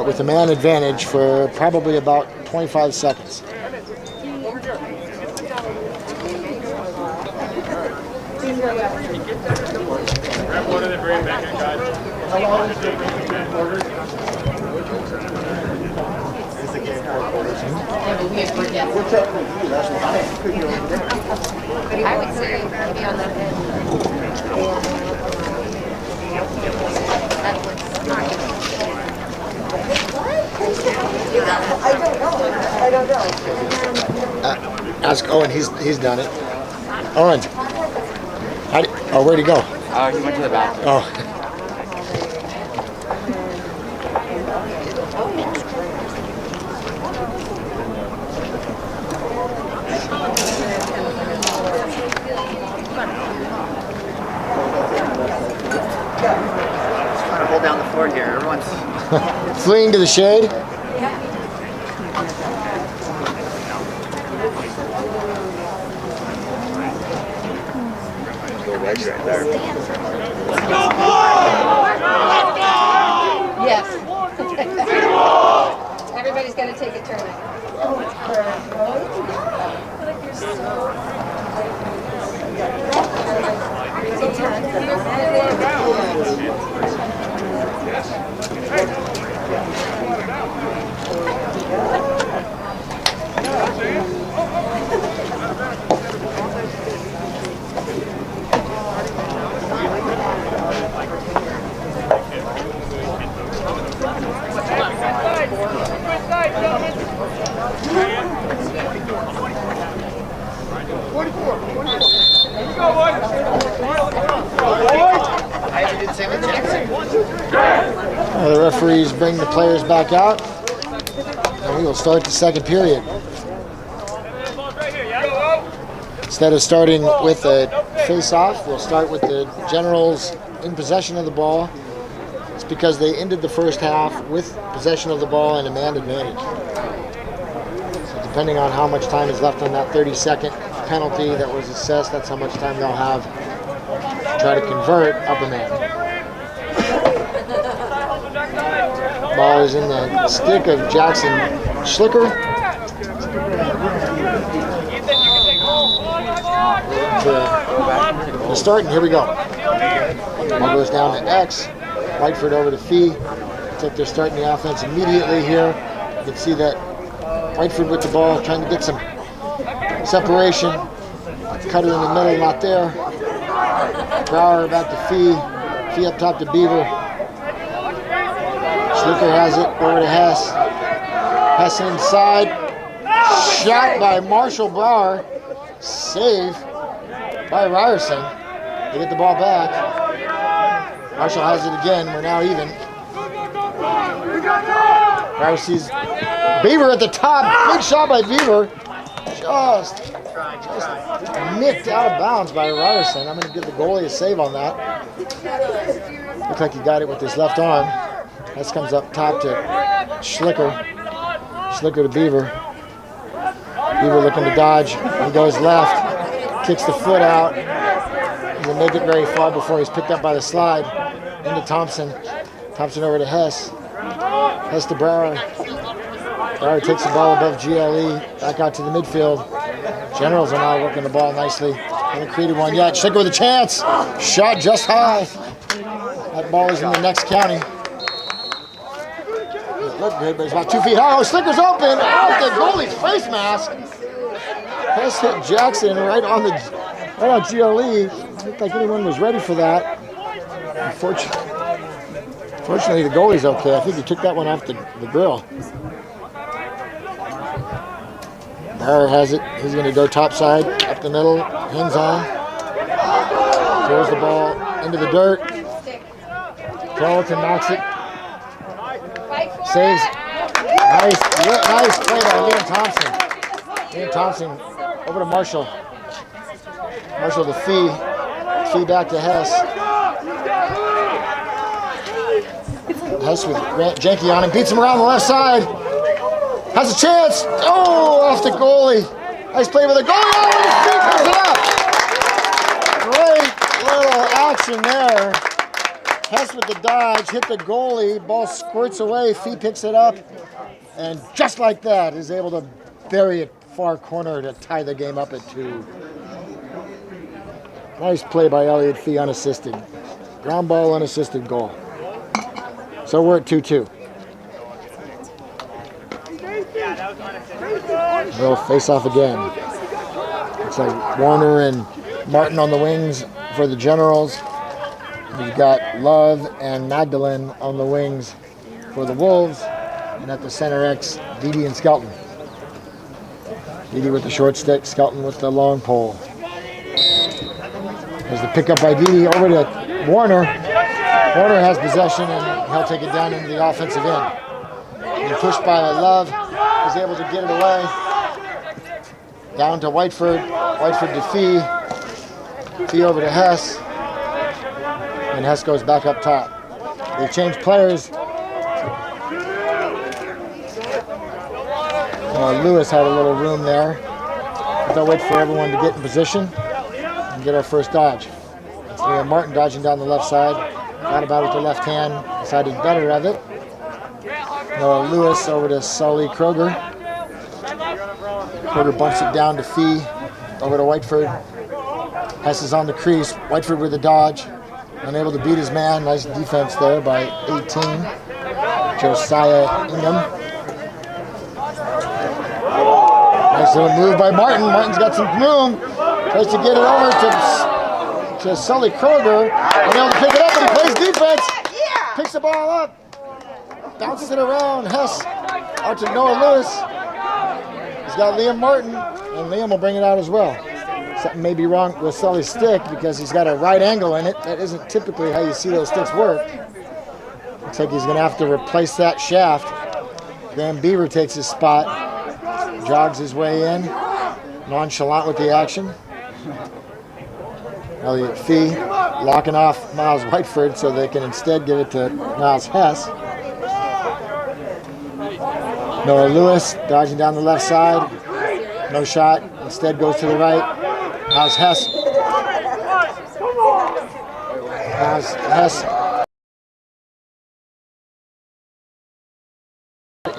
with a man advantage for probably about 25 seconds. What are they bringing back in, guys? How long is it been ordered? I would say maybe on the head. That looks smart. I don't know. Ask Owen, he's done it. Owen, where'd he go? He went to the bathroom. Oh. Trying to hold down the fort here. Everyone's Fleeing to the shade. Yes. Everybody's got to take a turn. I didn't say anything. the referees bring the players back out, and we will start the second period. Instead of starting with a face-off, we'll start with the Generals in possession of the ball. It's because they ended the first half with possession of the ball and a man advantage. So depending on how much time is left on that 30-second penalty that was assessed, that's how much time they'll have to try to convert up a man. Ball is in the stick of Jackson Schlicker. To start, and here we go. Ball goes down to X. Whiteford over to Fee. Looks like they're starting the offense immediately here. You can see that Whiteford with the ball, trying to get some separation. Cutter in the middle, not there. Brower back to Fee. Fee up top to Beaver. Schlicker has it over to Hess. Hess inside. Shot by Marshall Brower. Save by Ryerson. They get the ball back. Marshall has it again. We're now even. Brower sees Beaver at the top. Big shot by Beaver. Just nicked out of bounds by Ryerson. I'm going to give the goalie a save on that. Looks like he got it with his left arm. This comes up top to Schlicker. Schlicker to Beaver. Beaver looking to dodge. He goes left. Kicks the foot out. Doesn't make it very far before he's picked up by the slide. Into Thompson. Thompson over to Hess. Hess to Brower. Brower takes the ball above GLE. Back out to the midfield. Generals are now working the ball nicely. Haven't created one yet. Schlicker with a chance. Shot just high. That ball is in the next county. It looked good, but it's about 2 feet high. Oh, Schlicker's open. Off the goalie's face mask. Hess hit Jackson right on GLE. Looked like anyone was ready for that. Unfortunately, the goalie's okay. I think he took that one off the grill. Brower has it. He's going to go topside, up the middle, hangs on. Throws the ball into the dirt. Tualatin knocks it. Saves. Nice play by Liam Thompson. Liam Thompson over to Marshall. Marshall to Fee. Fee back to Hess. Hess with Janky on him. Beats him around the left side. Has a chance. Oh, off the goalie. Nice play with the goalie. Oh, and his feet comes it up. Great little action there. Hess with the dodge, hit the goalie. Ball squirts away. Fee picks it up. And just like that, is able to bury it far corner to tie the game up at 2. Nice play by Elliot Fee, unassisted. Ground ball, unassisted goal. So we're at 2-2. They'll face off again. Looks like Warner and Martin on the wings for the Generals. We've got Love and Magdalene on the wings for the Wolves. And at the center X, Dede and Skelton. Dede with the short stick, Skelton with the long pole. There's the pickup by Dede over to Warner. Warner has possession and he'll take it down into the offensive end. And pushed by Love. He's able to get it away. Down to Whiteford. Whiteford to Fee. Fee over to Hess. And Hess goes back up top. They change players. Lewis had a little room there. They'll wait for everyone to get in position and get our first dodge. It's Liam Martin dodging down the left side. Got about it with the left hand. Decided better of it. Noah Lewis over to Sully Kroger. Kroger bumps it down to Fee. Over to Whiteford. Hess is on the crease. Whiteford with a dodge. Unable to beat his man. Nice defense there by 18. Josiah Ingham. Nice little move by Martin. Martin's got some room. Tries to get it over to Sully Kroger. Unable to pick it up, and he plays defense. Picks the ball up. Bounces it around. Hess out to Noah Lewis. He's got Liam Martin, and Liam will bring it out as well. Something may be wrong with Sully's stick because he's got a right angle in it. That isn't typically how you see those sticks work. Looks like he's going to have to replace that shaft. Graham Beaver takes his spot, jogs his way in, nonchalant with the action. Elliot Fee locking off Miles Whiteford so they can instead give it to Miles Hess. Noah Lewis dodging down the left side. No shot. Instead goes to the right. Miles Hess. Miles Hess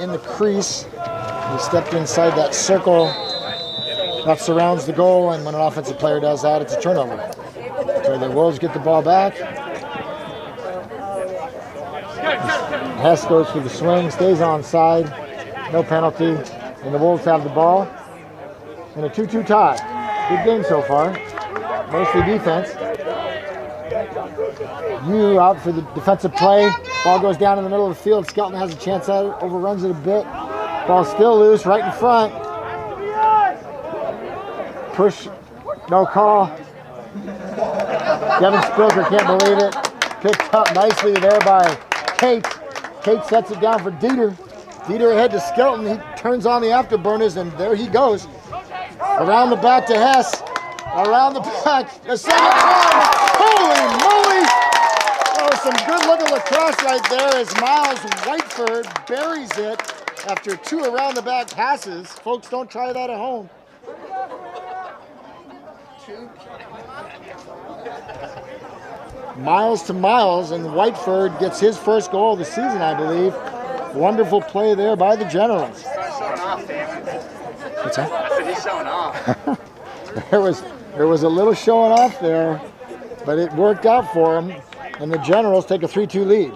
in the crease. He stepped inside that circle that surrounds the goal, and when an offensive player does that, it's a turnover. So the Wolves get the ball back. Hess goes for the swing, stays onside, no penalty, and the Wolves have the ball. And a 2-2 tie. Good game so far, mostly defense. You out for the defensive play. Ball goes down in the middle of the field. Skelton has a chance at it, overruns it a bit. Ball still loose, right in front. Push, no call. Devin Spilker can't believe it. Picked up nicely there by Kate. Kate sets it down for Dieter. Dieter ahead to Skelton. He turns on the afterburners, and there he goes. Around the back to Hess. Around the back. The second time. Holy moly! That was some good looking lacrosse right there as Miles Whiteford buries it after 2 around the back passes. Folks, don't try that at home. Miles to Miles, and Whiteford gets his first goal of the season, I believe. Wonderful play there by the Generals. What's that? I said he's showing off. There was a little showing off there, but it worked out for him, and the Generals take a 3-2 lead.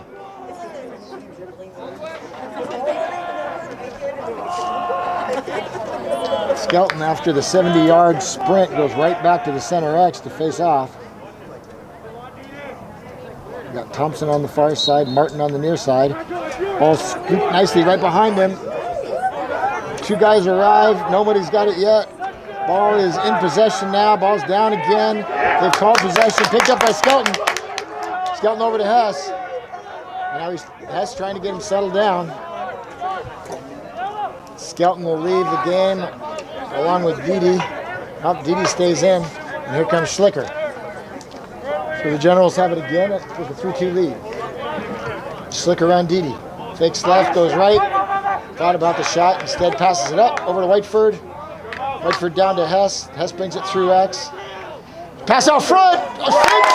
Skelton, after the 70-yard sprint, goes right back to the center X to face off. We got Thompson on the far side, Martin on the near side. Ball scooped nicely right behind him. 2 guys arrive, nobody's got it yet. Ball is in possession now, ball's down again. They've called possession, picked up by Skelton. Skelton over to Hess. And now Hess trying to get him settled down. Skelton will leave the game along with Didi. Didi stays in, and here comes Schlicker. So the Generals have it again with a 3-2 lead. Schlicker on Didi. Fakes left, goes right. Thought about the shot, instead passes it up over to Whiteford. Whiteford down to Hess. Hess brings it through X. Pass out front. A fake.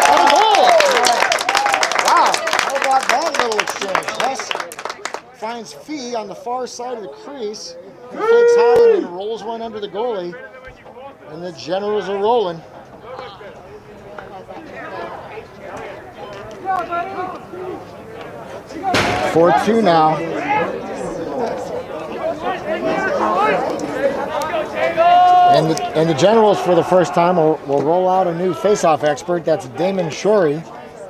And a goal. Wow, how about that little exchange? Hess finds Fee on the far side of the crease. He fakes Holland and rolls one under the goalie. And the Generals are rolling. Yeah, 4-2 now. And the Generals, for the first time, will roll out a new face-off expert. That's Damon Shorey,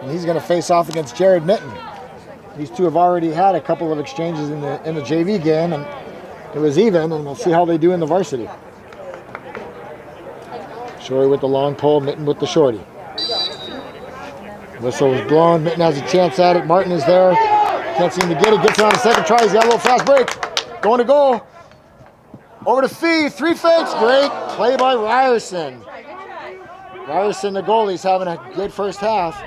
and he's going to face off against Jared Mitten. These two have already had a couple of exchanges in the JV game, and it was even, and we'll see how they do in the varsity. Shorey with the long pole, Mitten with the shorty. Whistle is blown. Mitten has a chance at it. Martin is there. Can't seem to get it. Gets it on the second try. He's got a little fast break. Going to goal. Over to Fee. 3 fakes. Great play by Ryerson. Ryerson, the goalie's having a good first half.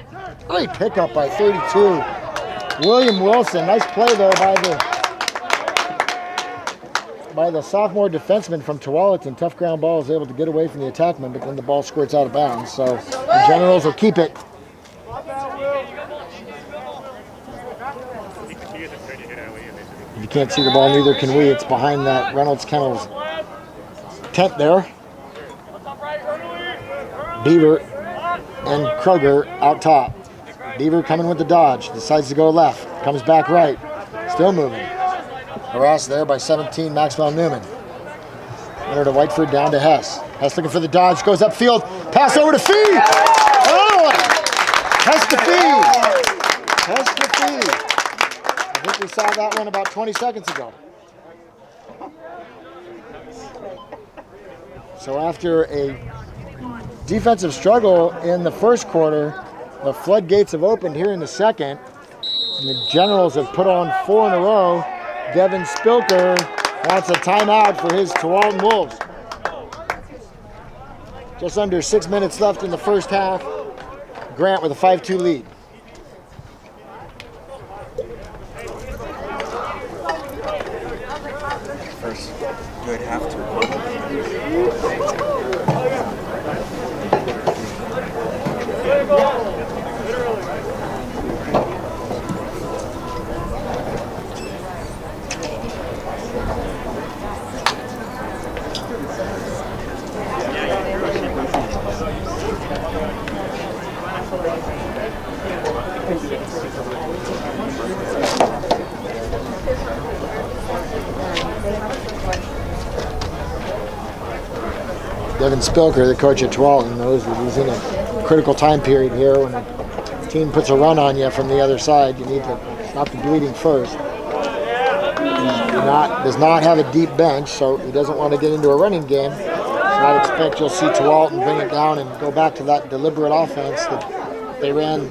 Great pickup by 32. William Wilson. Nice play there by the sophomore defenseman from Tualatin. Tough ground ball is able to get away from the attackman, but then the ball squirts out of bounds. So the Generals will keep it. If you can't see the ball, neither can we. It's behind that Reynolds Kennels tent there. Beaver and Kroger out top. Beaver coming with the dodge. Decides to go left. Comes back right. Still moving. Harassed there by 17, Maxwell Newman. Winner to Whiteford, down to Hess. Hess looking for the dodge. Goes upfield. Pass over to Fee. Oh! Hess to Fee. Hess to Fee. I think we saw that one about 20 seconds ago. So after a defensive struggle in the first quarter, the floodgates have opened here in the second. And the Generals have put on 4 in a row. Devin Spilker wants a timeout for his Tualatin Wolves. Just under 6 minutes left in the first half. Grant with a 5-2 lead. First good half to Devin Spilker, the coach at Tualatin, knows that he's in a critical time period here. When a team puts a run on you from the other side, you need to stop the bleeding first. Does not have a deep bench, so he doesn't want to get into a running game. So I'd expect you'll see Tualatin bring it down and go back to that deliberate offense that they ran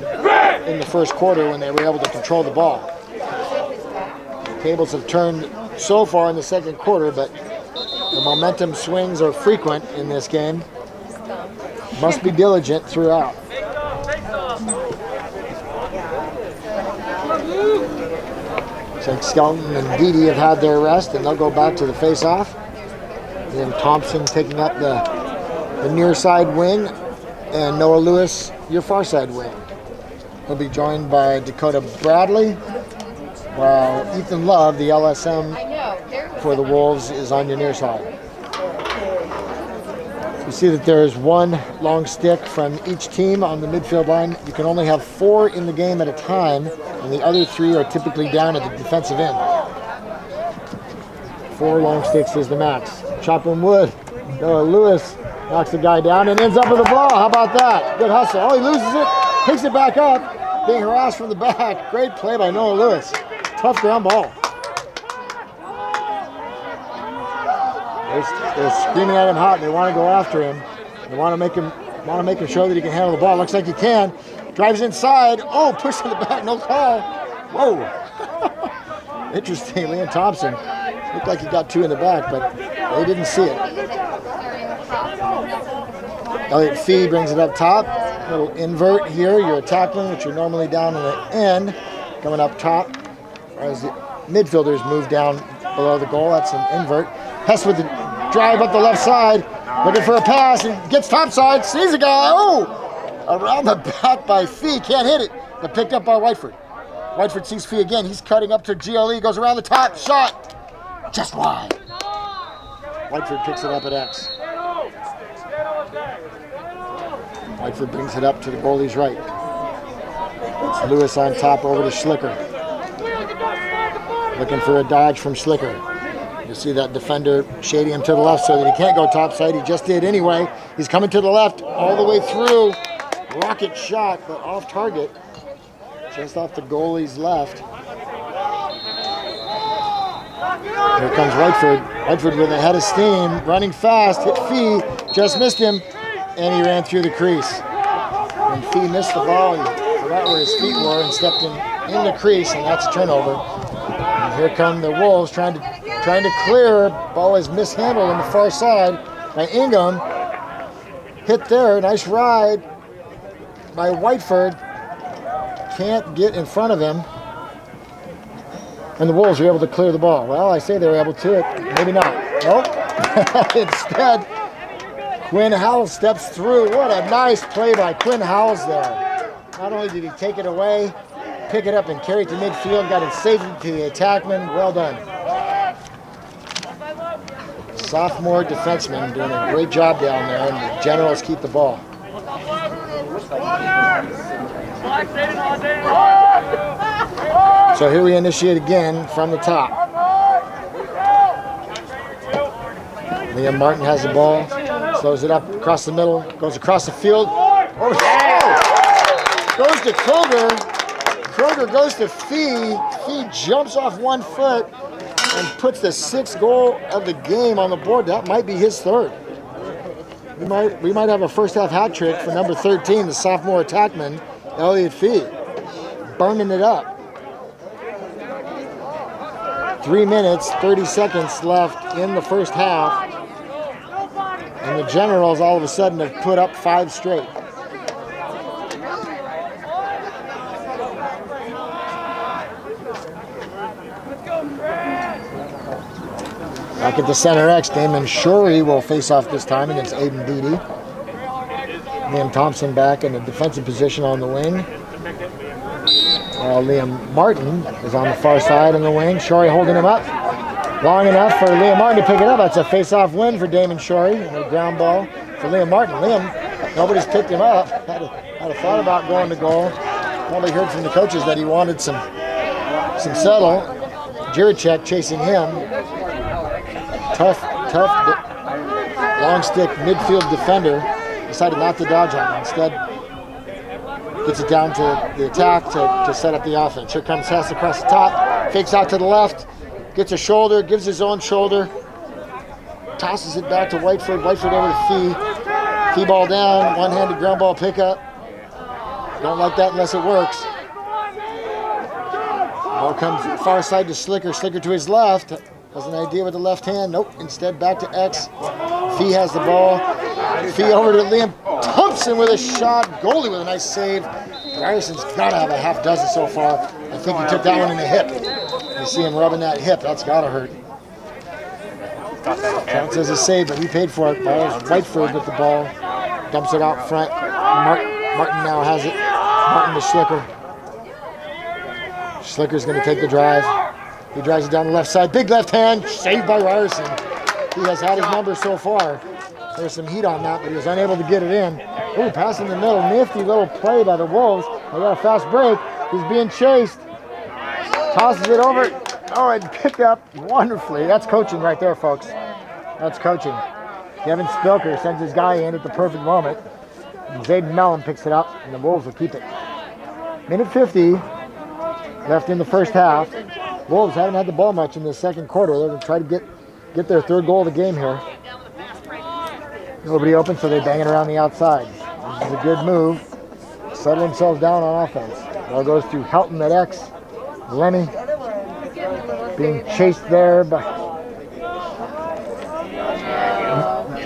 in the first quarter when they were able to control the ball. The tables have turned so far in the second quarter, but the momentum swings are frequent in this game. Must be diligent throughout. St. Skelton and Dede have had their rest, and they'll go back to the face-off. Then Thompson taking up the near side wing, and Noah Lewis, your far side wing. He'll be joined by Dakota Bradley, while Ethan Love, the LSM for the Wolves, is on your near side. You see that there is one long stick from each team on the midfield line. You can only have 4 in the game at a time, and the other 3 are typically down at the defensive end. 4 long sticks is the max. Chopping wood. Noah Lewis knocks the guy down and ends up with the ball. How about that? Good hustle. Oh, he loses it, picks it back up, being harassed from the back. Great play by Noah Lewis. Tough ground ball. They're screaming at him hot. They want to go after him. They want to make him show that he can handle the ball. Looks like he can. Drives inside. Oh, push to the back. No call. Whoa. Interesting. Liam Thompson looked like he got 2 in the back, but they didn't see it. Elliott Fee brings it up top. Little invert here. You're attacking, which you're normally down in the end. Coming up top. As the midfielders move down below the goal. That's an invert. Hess with the drive up the left side, looking for a pass, and gets topside, sees a guy, around the back by Fee, can't hit it, but picked up by Whiteford. Whiteford sees Fee again, he's cutting up to GLE, goes around the top, shot, just wide. Whiteford picks it up at X. Whiteford brings it up to the goalie's right. It's Lewis on top over to Schlicker. Looking for a dodge from Schlicker. You see that defender shading him to the left so that he can't go topside. He just did anyway. He's coming to the left all the way through. Rocket shot, but off target. Just off the goalie's left. Here comes Whiteford. Whiteford with a head of steam, running fast, hit Fee, just missed him, and he ran through the crease. And Fee missed the ball. He forgot where his feet were and stepped in the crease, and that's a turnover. And here come the Wolves trying to clear. Ball is mishandled on the far side by Ingham. Hit there, nice ride by Whiteford. Can't get in front of him. And the Wolves are able to clear the ball. Well, I say they were able to, maybe not. Nope. Instead, Quinn Howells steps through. What a nice play by Quinn Howells there. Not only did he take it away, pick it up and carry it to midfield, got it safely to the attackman. Well done. Sophomore defenseman doing a great job down there, and the Generals keep the ball. So here we initiate again from the top. Liam Martin has the ball, slows it up across the middle, goes across the field. Oh, goes to Kroger. Kroger goes to Fee. Fee jumps off 1 foot and puts the 6th goal of the game on the board. That might be his 3rd. We might have a first half hat trick for number 13, the sophomore attackman, Elliott Fee, burning it up. 3 minutes, 30 seconds left in the first half. And the Generals all of a sudden have put up 5 straight. Back at the center X, Damon Shorey will face off this time against Aiden Beatty. Liam Thompson back in the defensive position on the wing. While Liam Martin is on the far side on the wing. Shorey holding him up. Long enough for Liam Martin to pick it up. That's a face-off win for Damon Shorey. And a ground ball for Liam Martin. Liam, nobody's picked him up. Had a thought about going to goal. Probably heard from the coaches that he wanted some settle. Jiricek chasing him. Tough, long stick midfield defender. Decided not to dodge on it. Instead, gets it down to the attack to set up the offense. Here comes Hess across the top. Fakes out to the left. Gets a shoulder, gives his own shoulder. Tosses it back to Whiteford. Whiteford over to Fee. Fee ball down. One-handed ground ball pickup. Don't like that unless it works. Ball comes far side to Slicker. Slicker to his left. Has an idea with the left hand. Nope. Instead, back to X. Fee has the ball. Fee over to Liam Thompson with a shot. Goalie with a nice save. Garrison's got to have a half dozen so far. I think he took that one in the hip. You see him rubbing that hip. That's got to hurt. Counts as a save, but he paid for it. Ball's Whiteford with the ball. Dumps it out front. Martin now has it. Martin to Schlicker. Schlicker's going to take the drive. He drives it down the left side. Big left hand. Saved by Ryerson. He has had his number so far. There's some heat on that, but he was unable to get it in. Ooh, pass in the middle. Nifty little play by the Wolves. They got a fast break. He's being chased. Tosses it over. Oh, and picked up wonderfully. That's coaching right there, folks. That's coaching. Kevin Spilker sends his guy in at the perfect moment. And Zayden Mellon picks it up, and the Wolves will keep it. Minute 50 left in the first half. Wolves haven't had the ball much in the second quarter. They're going to try to get their third goal of the game here. Nobody open, so they bang it around the outside. This is a good move. Settle themselves down on offense. Ball goes to Helton at X. Lenny being chased there by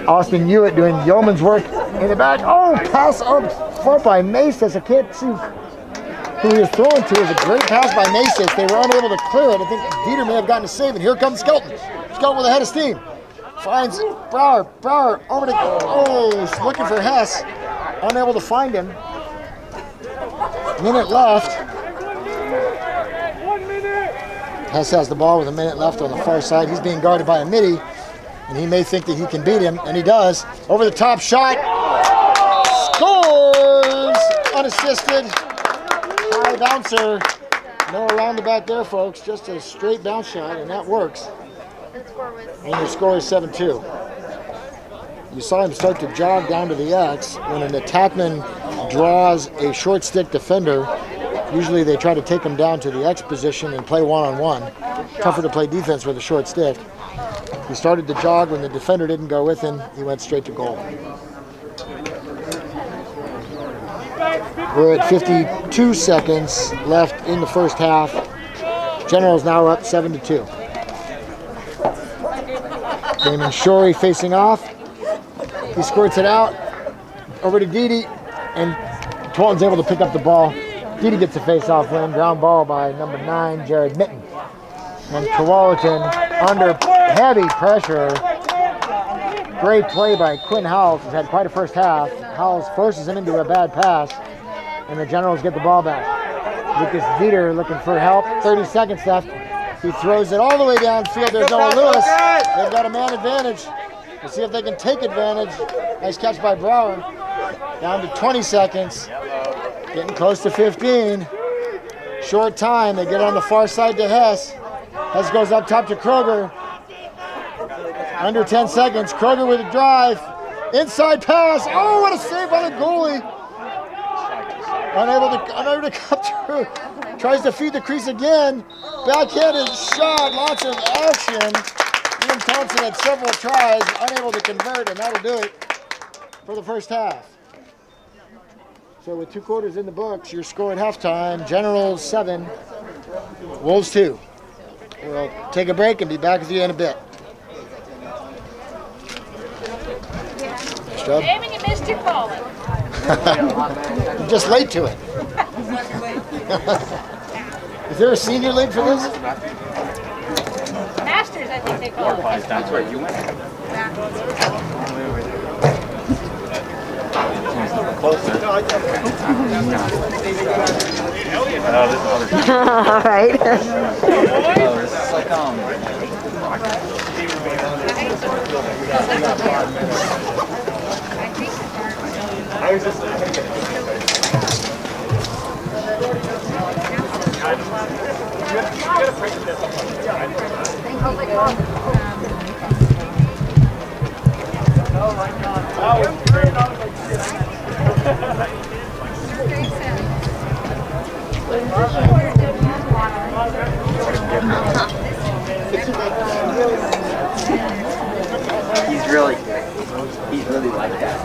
Austin Hewitt doing yeoman's work in the back. Oh, pass up front by Maces. I can't see who he was throwing to. It was a great pass by Maces. They were unable to clear it. I think Dieter may have gotten a save, and here comes Skelton. Skelton with a head of steam. Finds Brower. Brower over to, looking for Hess. Unable to find him. Minute left. Hess has the ball with a minute left on the far side. He's being guarded by a midi, and he may think that he can beat him, and he does. Over the top shot. Scores! Unassisted. High bouncer. No around the back there, folks. Just a straight bounce shot, and that works. And the score is 7-2. You saw him start to jog down to the X. When an attackman draws a short stick defender, usually they try to take him down to the X position and play one-on-one. Tougher to play defense with a short stick. He started to jog when the defender didn't go with him. He went straight to goal. We're at 52 seconds left in the first half. Generals now up 7-2. Damon Shorey facing off. He squirts it out over to Didi, and Tualatin's able to pick up the ball. Didi gets a face-off win. Ground ball by number 9, Jared Mitten. And Tualatin under heavy pressure. Great play by Quinn Howells. He's had quite a first half. Howells forces him into a bad pass, and the Generals get the ball back. Lucas Dieter looking for help. 30 seconds left. He throws it all the way downfield. There's Noah Lewis. They've got a man advantage. We'll see if they can take advantage. Nice catch by Brower. Down to 20 seconds. Getting close to 15. Short time. They get on the far side to Hess. Hess goes up top to Kroger. Under 10 seconds. Kroger with a drive. Inside pass. Oh, what a save by the goalie. Unable to come through. Tries to feed the crease again. Backhanded shot. Lots of action. Ian Thompson had several tries. Unable to convert, and that'll do it for the first half. So with 2 quarters in the books, your score at halftime, Generals 7, Wolves 2. We'll take a break and be back with you in a bit. Strub? Damon, you missed your calling. You're just late to it. Is there a senior league for this? Masters, I think they call it. That's where you went. Closer. All right. Oh, this is like he's really like that.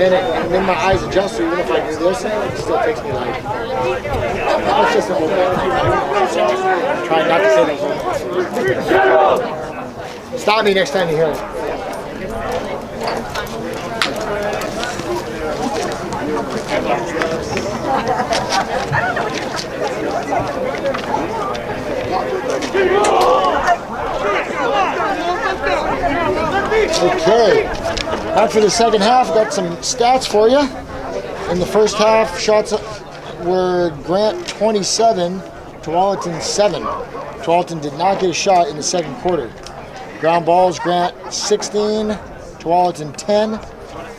and then my eyes adjust, so even if I do this, it still takes me like, it's just a whole bit. Try not to say those. Stop me next time you hear it. Okay, after the second half, got some stats for you. In the first half, shots were Grant 27, Tualatin 7. Tualatin did not get a shot in the second quarter. Ground balls, Grant 16, Tualatin 10.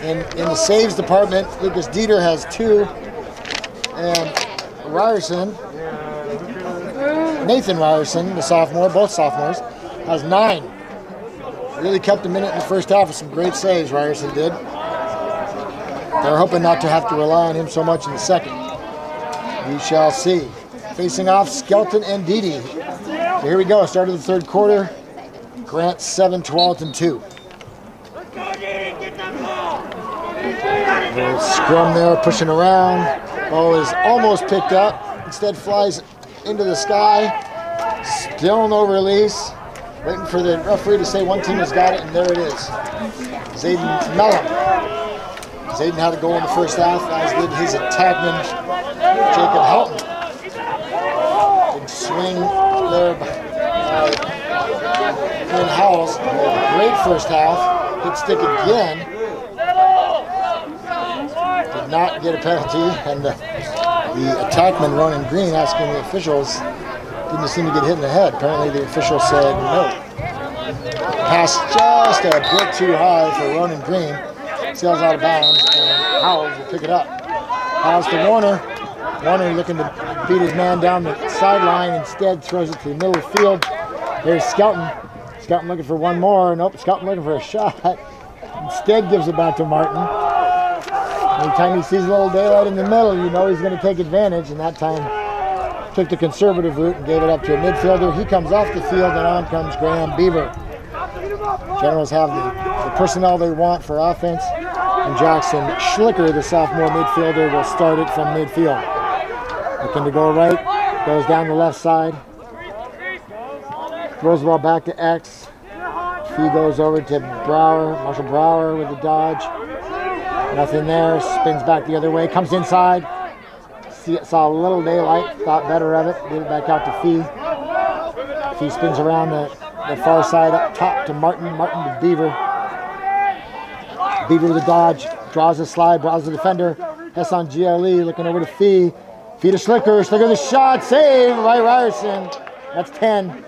And in the saves department, Lucas Dieter has 2. And Ryerson, Nathan Ryerson, the sophomore, both sophomores, has 9. Really kept them in it in the first half with some great saves, Ryerson did. They're hoping not to have to rely on him so much in the second. We shall see. Facing off, Skelton and Didi. So here we go, start of the third quarter. Grant 7, Tualatin 2. Little scrum there, pushing around. Ball is almost picked up. Instead flies into the sky. Still no release. Waiting for the referee to say one team has got it, and there it is. Zayden Mellon. Zayden had a goal in the first half, as did his attackman, Jacob Helton. Big swing there by Quinn Howells. Great first half. Hit stick again. Did not get a penalty, and the attackman, Ronan Green, asking the officials, didn't seem to get hit in the head. Apparently the official said no. Pass just a bit too high for Ronan Green. Sails out of bounds, and Howells will pick it up. Pass to Warner. Warner looking to beat his man down the sideline. Instead throws it to the middle of the field. There's Skelton. Skelton looking for one more. Nope, Skelton looking for a shot. Instead gives it back to Martin. Anytime he sees a little daylight in the middle, you know he's going to take advantage, and that time took the conservative route and gave it up to a midfielder. He comes off the field, and on comes Graham Beaver. Generals have the personnel they want for offense, and Jackson Schlicker, the sophomore midfielder, will start it from midfield. Looking to go right, goes down the left side, throws the ball back to X. He goes over to Brower, Marshall Brower with the dodge. Nothing there, spins back the other way, comes inside. Saw a little daylight, thought better of it, gave it back out to Fee. Fee spins around the far side up top to Martin, Martin to Beaver. Beaver with the dodge, draws a slide, draws the defender. Hess on GLE, looking over to Fee. Fee to Schlicker, Schlicker the shot, save by Ryerson. That's 10.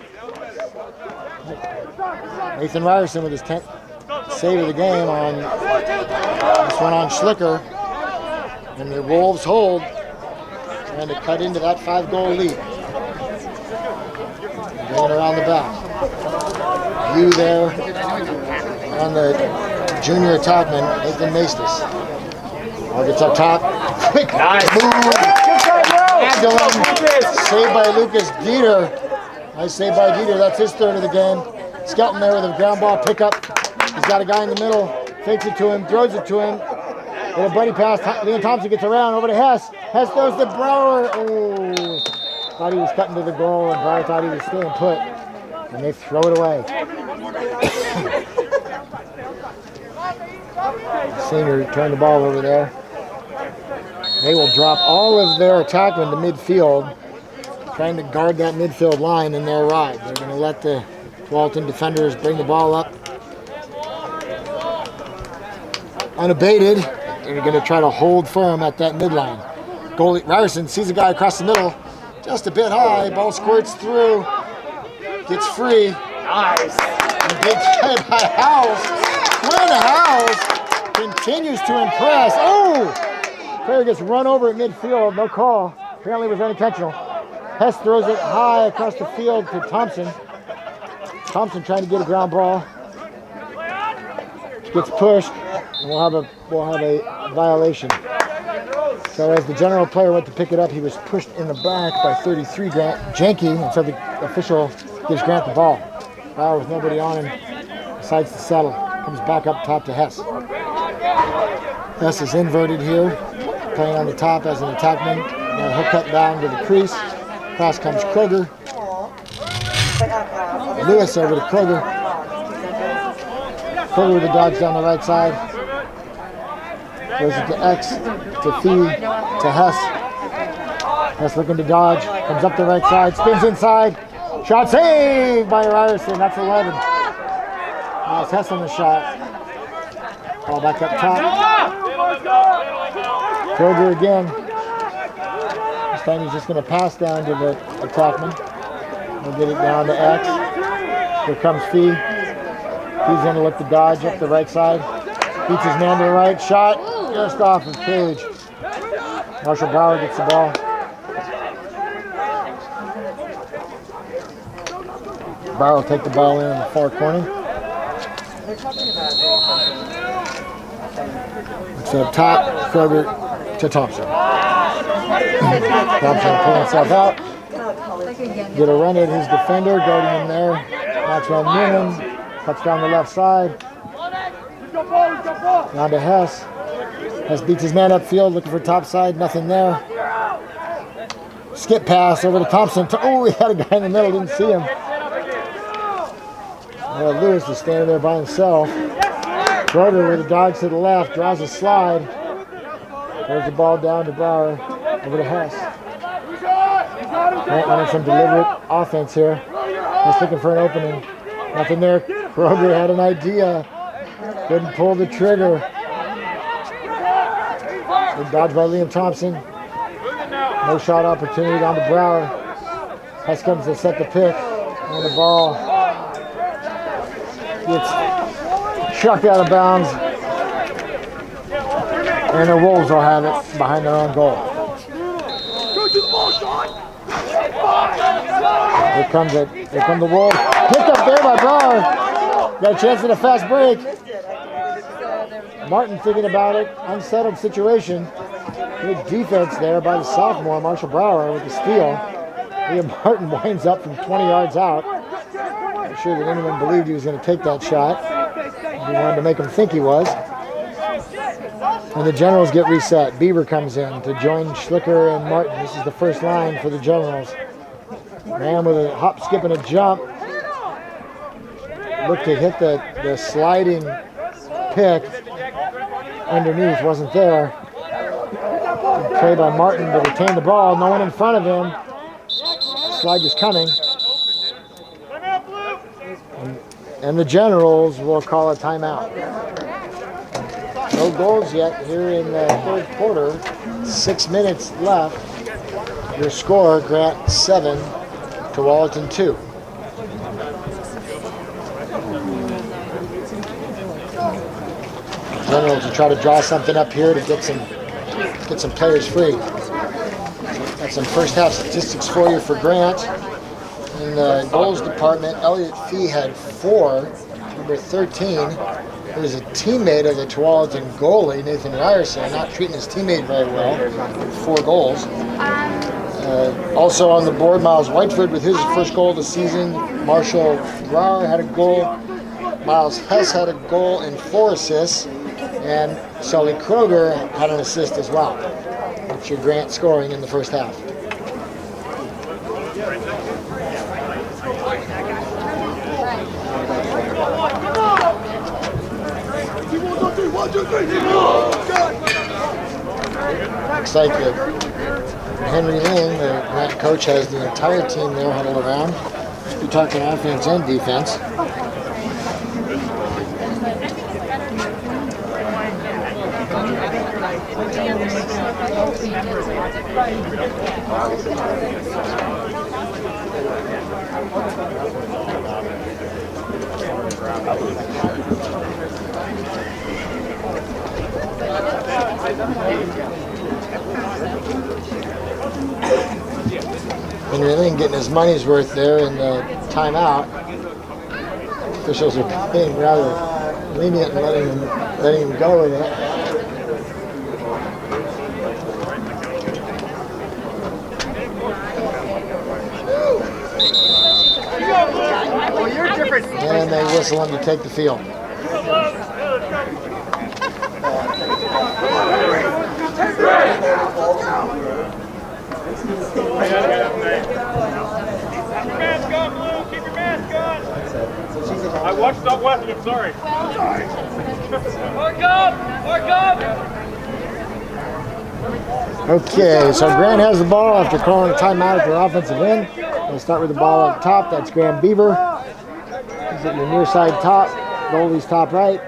Nathan Ryerson with his 10th save of the game on this one on Schlicker. And the Wolves hold, trying to cut into that 5-goal lead. Going around the back. You there on the junior attackman, Nathan Maestas. Ball gets up top. Quick move. Saved by Lucas Dieter. Nice save by Dieter. That's his third of the game. Skelton there with a ground ball pickup. He's got a guy in the middle. Fakes it to him. Throws it to him. Little buddy pass. Liam Thompson gets around over to Hess. Hess throws to Brower. Oh. Thought he was cutting to the goal, and Brower thought he was staying put. And they throw it away. Senior turned the ball over there. They will drop all of their attackmen to midfield, trying to guard that midfield line in their ride. They're going to let the Tualatin defenders bring the ball up unabated. They're going to try to hold firm at that midline. Goalie Ryerson sees a guy across the middle, just a bit high. Ball squirts through, gets free. Nice. And big play by Howells. Quinn Howells continues to impress. Oh! Player gets run over at midfield, no call. Apparently it was unintentional. Hess throws it high across the field to Thompson. Thompson trying to get a ground ball. Gets pushed, and we'll have a violation. So as the general player went to pick it up, he was pushed in the back by 33 Grant Janke, and so the official gives Grant the ball. Brower with nobody on him, decides to settle. Comes back up top to Hess. Hess is inverted here, playing on the top as an attackman. Now he'll cut down to the crease. Cross comes Kroger. Lewis over to Kroger. Kroger with the dodge down the right side. Goes it to X, to Fee, to Hess. Hess looking to dodge. Comes up the right side, spins inside. Shot saved by Ryerson. That's 11. Now it's Hess on the shot. Ball back up top. Kroger again. This time he's just going to pass down to the attackman. We'll get it down to X. Here comes Fee. He's going to look to dodge up the right side. Beats his man to the right. Shot just off his page. Marshall Brower gets the ball. Brower will take the ball in the far corner. It's up top. Kroger to Thompson. Thompson will pull himself out. Get a run at his defender. Guarding him there. Maxwell Newman. Cuts down the left side. Down to Hess. Hess beats his man upfield, looking for top side. Nothing there. Skip pass over to Thompson. Oh, he had a guy in the middle. Didn't see him. Lewis is standing there by himself. Kroger with a dodge to the left. Draws a slide. Throws the ball down to Brower. Over to Hess. Running some deliberate offense here. Hess looking for an opening. Nothing there. Kroger had an idea. Couldn't pull the trigger. Good dodge by Liam Thompson. No shot opportunity down to Brower. Hess comes to set the pick. And the ball gets chucked out of bounds. And the Wolves will have it behind their own goal. Here comes it. Here come the Wolves. Picked up there by Brower. Got a chance at a fast break. Martin thinking about it. Unsettled situation. Good defense there by the sophomore, Marshall Brower, with the steal. Liam Martin winds up from 20 yards out. Not sure that anyone believed he was going to take that shot. He wanted to make him think he was. And the Generals get reset. Bieber comes in to join Schlicker and Martin. This is the first line for the Generals. Man with a hop, skip, and a jump. Looked to hit the sliding pick. Underneath, wasn't there. Play by Martin to retain the ball. No one in front of him. Slide was coming. And the Generals will call a timeout. No goals yet here in the third quarter. 6 minutes left. Your score, Grant 7, Tualatin 2. Generals will try to draw something up here to get some players free. Got some first half statistics for you for Grant. In the goals department, Elliot Fee had 4. Number 13, who is a teammate of the Tualatin goalie, Nathan Ryerson, not treating his teammate very well, with 4 goals. Also on the board, Miles Whiteford with his first goal of the season. Marshall Brower had a goal. Miles Hess had a goal and 4 assists. And Sully Kroger had an assist as well. That's your Grant scoring in the first half. Looks like Henry Lynn, the Grant coach, has the entire team there huddled around. We're talking offense and defense. Henry Lynn getting his money's worth there in the timeout. Officials are being rather lenient and letting him go with it. And they whistle him to take the field. Mask on, Blue. Keep your mask on. I watched Stop West. I'm sorry. Mark up! Mark up! Okay, so Grant has the ball after calling a timeout at their offensive end. We'll start with the ball up top. That's Graham Beaver. He's at your near side top. Goalie's top right.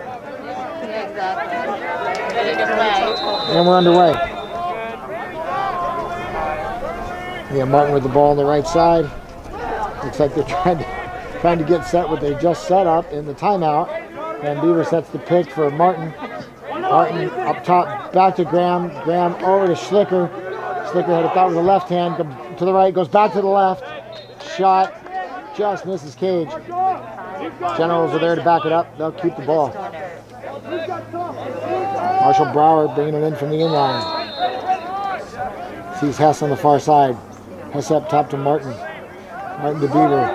And we're underway. Yeah, Martin with the ball on the right side. Looks like they're trying to get set what they just set up in the timeout. And Beaver sets the pick for Martin. Martin up top, back to Graham. Graham over to Schlicker. Schlicker had a thought with the left hand. Goes to the right, goes back to the left. Shot, just misses Cage. Generals are there to back it up. They'll keep the ball. Marshall Brower bringing it in from the inline. Sees Hess on the far side. Hess up top to Martin. Martin to Beaver.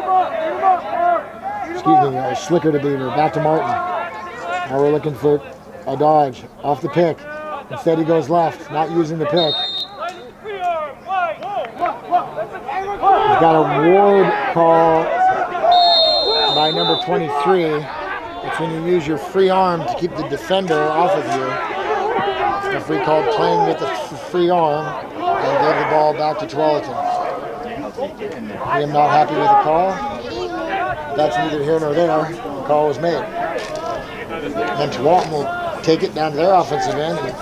Excuse me, Schlicker to Beaver. Back to Martin. Now we're looking for a dodge off the pick. Instead he goes left, not using the pick. He's got a ward call by number 23. It's when you use your free arm to keep the defender off of you. The free called playing with the free arm and gave the ball back to Tualatin. I am not happy with the call. That's neither here nor there. The call was made. Then Tualatin will take it down to their offensive end and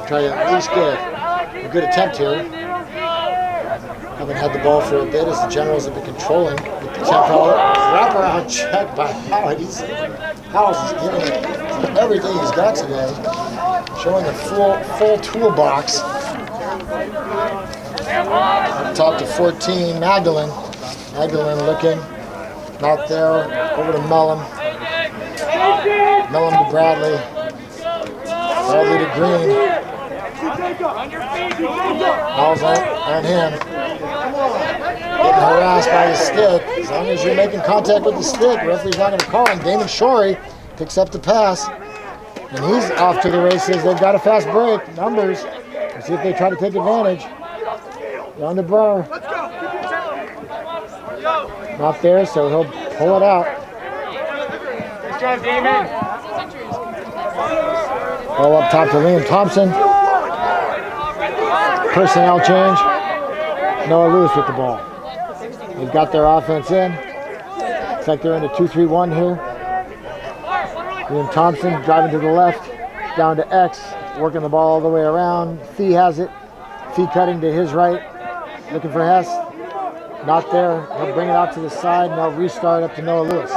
try to at least get a good attempt here. Haven't had the ball for a bit as the Generals have been controlling with the tempo. Wraparound check by Howard. Howard is giving it everything he's got today. Showing the full toolbox. Up top to 14, Magdalene. Magdalene looking. Not there. Over to Mellon. Mellon to Bradley. Bradley to Green. Ball's on him. Getting harassed by the stick. As long as you're making contact with the stick, referee's not going to call him. Damon Shorey picks up the pass. And he's off to the races. They've got a fast break. Numbers. Let's see if they try to take advantage. Down to Brower. Not there, so he'll pull it out. Good job, Damon. Ball up top to Liam Thompson. Personnel change. Noah Lewis with the ball. They've got their offense in. Looks like they're in a 2-3-1 here. Liam Thompson driving to the left, down to X, working the ball all the way around. Fee has it. Fee cutting to his right, looking for Hess. Not there. He'll bring it out to the side, and they'll restart up to Noah Lewis.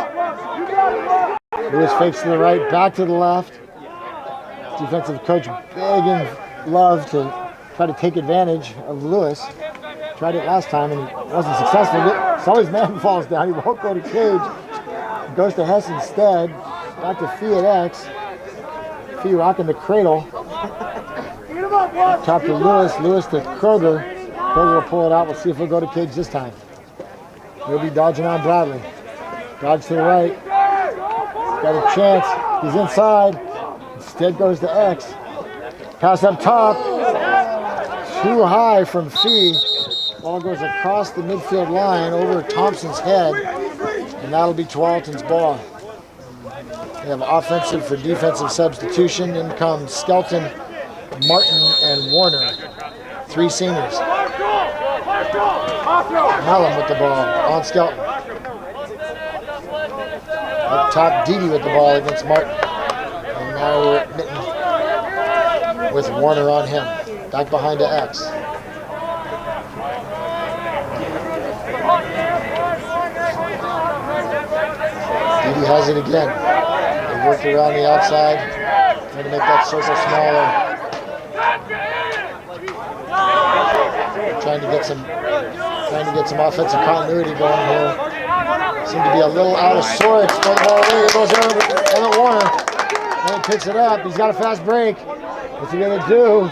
Lewis fakes to the right, back to the left. Defensive coach begging Love to try to take advantage of Lewis. Tried it last time and he wasn't successful. So his man falls down. He won't go to Cage. He goes to Hess instead. Back to Fee at X. Fee rocking the cradle. Top to Lewis. Lewis to Kroger. Kroger will pull it out. We'll see if he'll go to Cage this time. He'll be dodging on Bradley. Dodge to the right. Got a chance. He's inside. Instead goes to X. Pass up top. Too high from Fee. Ball goes across the midfield line over Thompson's head. And that'll be Tualatin's ball. They have offensive for defensive substitution. In come Skelton, Martin, and Warner. 3 seniors. Mellon with the ball on Skelton. Up top, Dede with the ball against Martin. And now we're at Mitten with Warner on him. Back behind to X. Dede has it again. They work around the outside, trying to make that circle smaller. Trying to get some offensive continuity going here. Seem to be a little out of sorts. Throw the ball away. It goes over Emmett Warner. And he picks it up. He's got a fast break. What's he gonna do?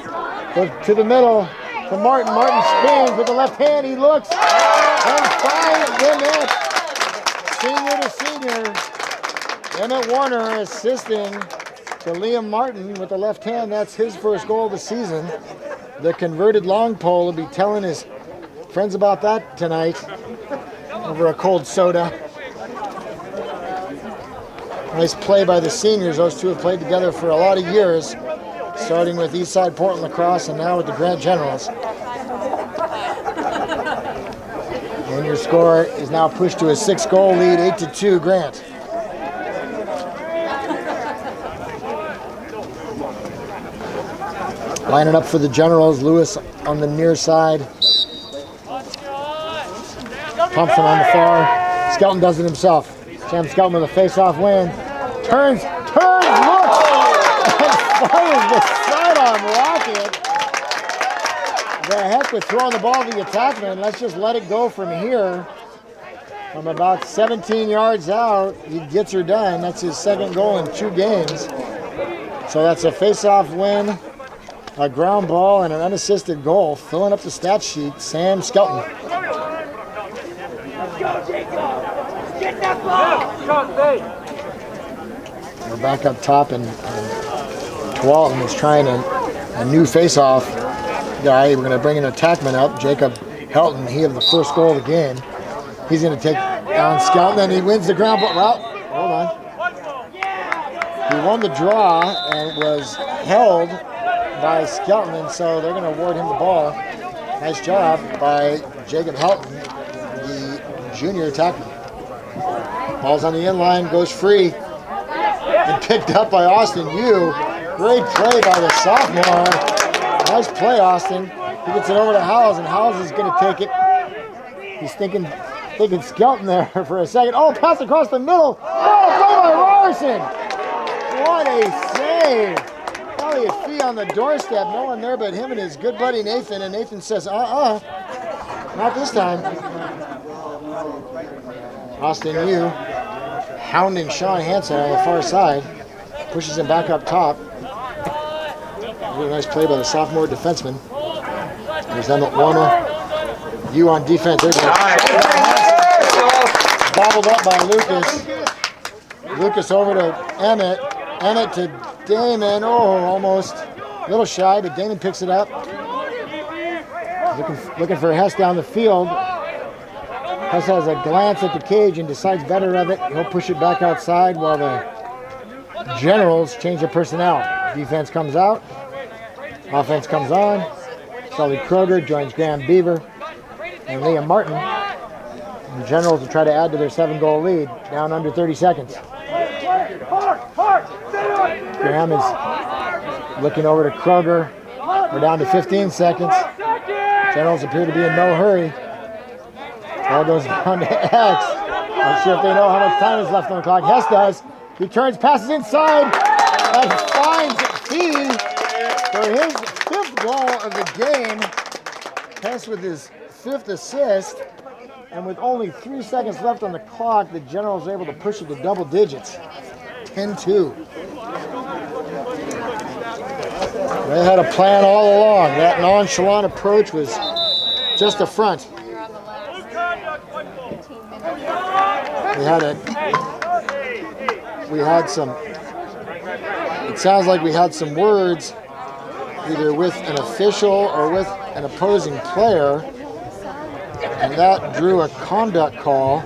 Goes to the middle to Martin. Martin spins with the left hand. He looks and finds the net. Senior to senior. Emmett Warner assisting to Liam Martin with the left hand. That's his first goal of the season. The converted long pole will be telling his friends about that tonight over a cold soda. Nice play by the seniors. Those two have played together for a lot of years, starting with Eastside Portland Lacrosse and now with the Grant Generals. And your score is now pushed to a 6-goal lead, 8-2 Grant. Lining up for the Generals, Lewis on the near side. Thompson on the far. Skelton does it himself. Sam Skelton with a face-off win. Turns, looks, and fires the sidearm rocket. The heck with throwing the ball to the attackman. Let's just let it go from here. From about 17 yards out, he gets her done. That's his second goal in 2 games. So that's a face-off win, a ground ball, and an unassisted goal. Filling up the stat sheet, Sam Skelton. We're back up top, and Tualatin is trying a new face-off guy. We're going to bring an attackman up, Jacob Helton. He had the first goal of the game. He's going to take down Skelton, and he wins the ground ball. Well, hold on. He won the draw and was held by Skelton, and so they're going to award him the ball. Nice job by Jacob Helton, the junior attackman. Ball's on the inline, goes free, and picked up by Austin Yu. Great play by the sophomore. Nice play, Austin. He gets it over to Howells, and Howells is going to take it. He's thinking Skelton there for a second. Oh, pass across the middle. Oh, play by Ryerson. What a save. Elliot Fee on the doorstep. No one there but him and his good buddy Nathan. And Nathan says, not this time. Austin Yu hounding Sean Hansen on the far side. Pushes him back up top. Really nice play by the sophomore defenseman. There's Emmett Warner. Yu on defense. There's bobbled up by Lucas. Lucas over to Emmett. Emmett to Damon. Oh, almost a little shy, but Damon picks it up. Looking for Hess down the field. Hess has a glance at the cage and decides better of it. He'll push it back outside while the Generals change their personnel. Defense comes out. Offense comes on. Sully Kroger joins Graham Beaver and Liam Martin. The Generals will try to add to their 7-goal lead, down under 30 seconds. Graham is looking over to Kroger. We're down to 15 seconds. Generals appear to be in no hurry. Ball goes down to X. Not sure if they know how much time is left on the clock. Hess does. He turns, passes inside, and finds Fee for his 5th goal of the game. Hess with his 5th assist. And with only 3 seconds left on the clock, the Generals are able to push it to double digits. 10-2. They had a plan all along. That nonchalant approach was just a front. It sounds like we had some words either with an official or with an opposing player, and that drew a conduct call.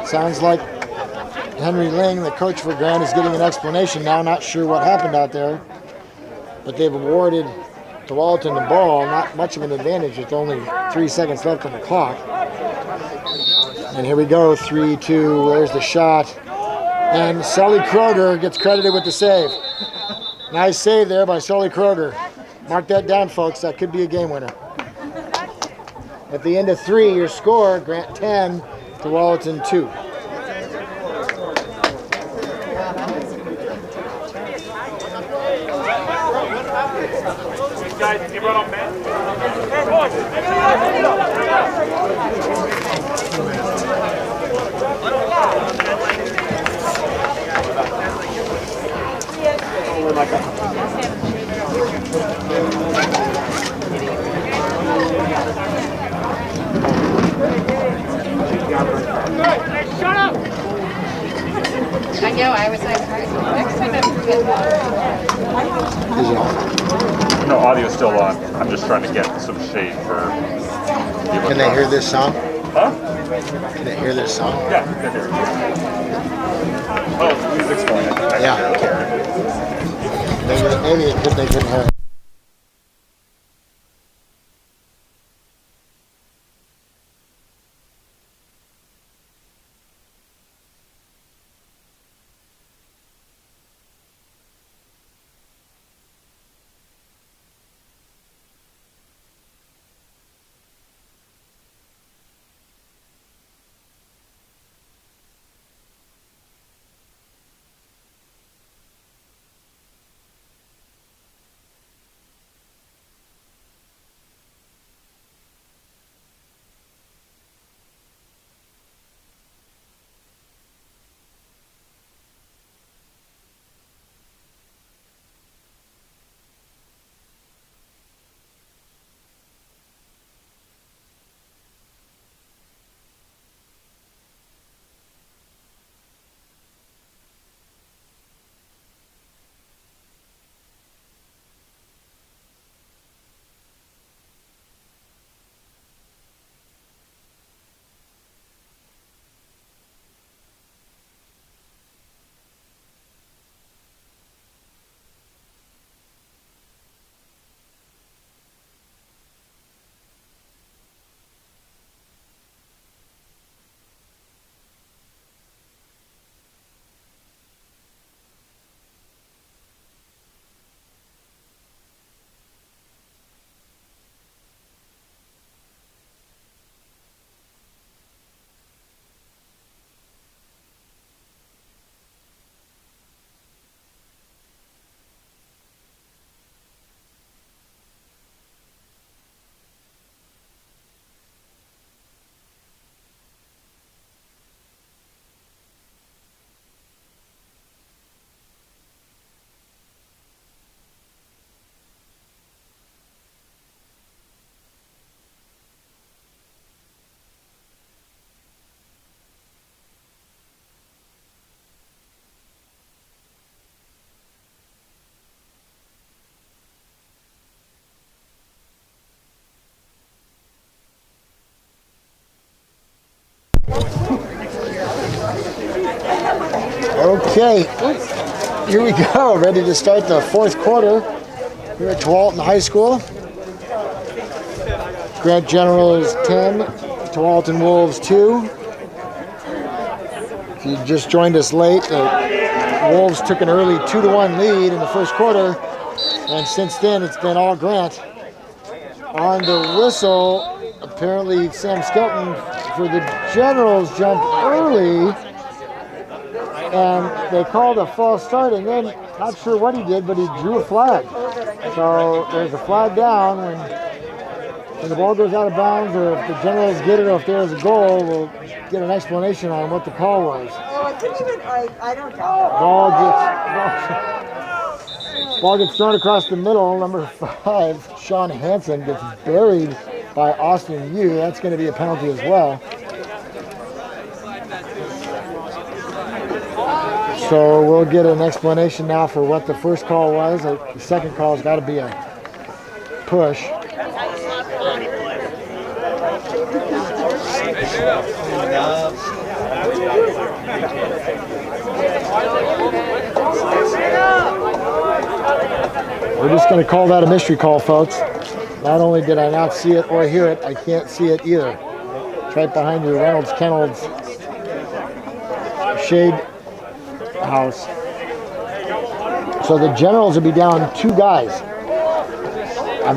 Sounds like Henry Ling, the coach for Grant, is getting an explanation now. Not sure what happened out there, but they've awarded Tualatin the ball. Not much of an advantage with only 3 seconds left on the clock. And here we go, 3-2, there's the shot. And Sully Kroger gets credited with the save. Nice save there by Sully Kroger. Mark that down, folks, that could be a game winner. At the end of 3, your score, Grant 10, Tualatin 2. Guys, you run on man. Shut up! know, I was like, next time I'm Is it on? No, audio's still on. I'm just trying to get some shade for. Can they hear this song? Huh? Can they hear this song? Yeah, good here. Oh, the music's going. Yeah. Maybe they couldn't hear it. Okay, here we go. Ready to start the fourth quarter here at Tualatin High School. Grant Generals 10, Tualatin Wolves 2. If you just joined us late, the Wolves took an early 2-1 lead in the first quarter, and since then it's been all Grant. On the whistle, apparently Sam Skelton for the Generals jumped early, and they called a false start, and then not sure what he did, but he drew a flag. So there's a flag down when the ball goes out of bounds, or if the Generals get it, or if there's a goal, we'll get an explanation on what the call was. Oh, I couldn't even, I don't know. Ball gets thrown across the middle. Number 5, Sean Hansen, gets buried by Austin Yu. That's going to be a penalty as well. So we'll get an explanation now for what the first call was. The second call has got to be a push. We're just going to call that a mystery call, folks. Not only did I not see it or hear it, I can't see it either. It's right behind you, Reynolds Kennels shade house. So the Generals will be down 2 guys. I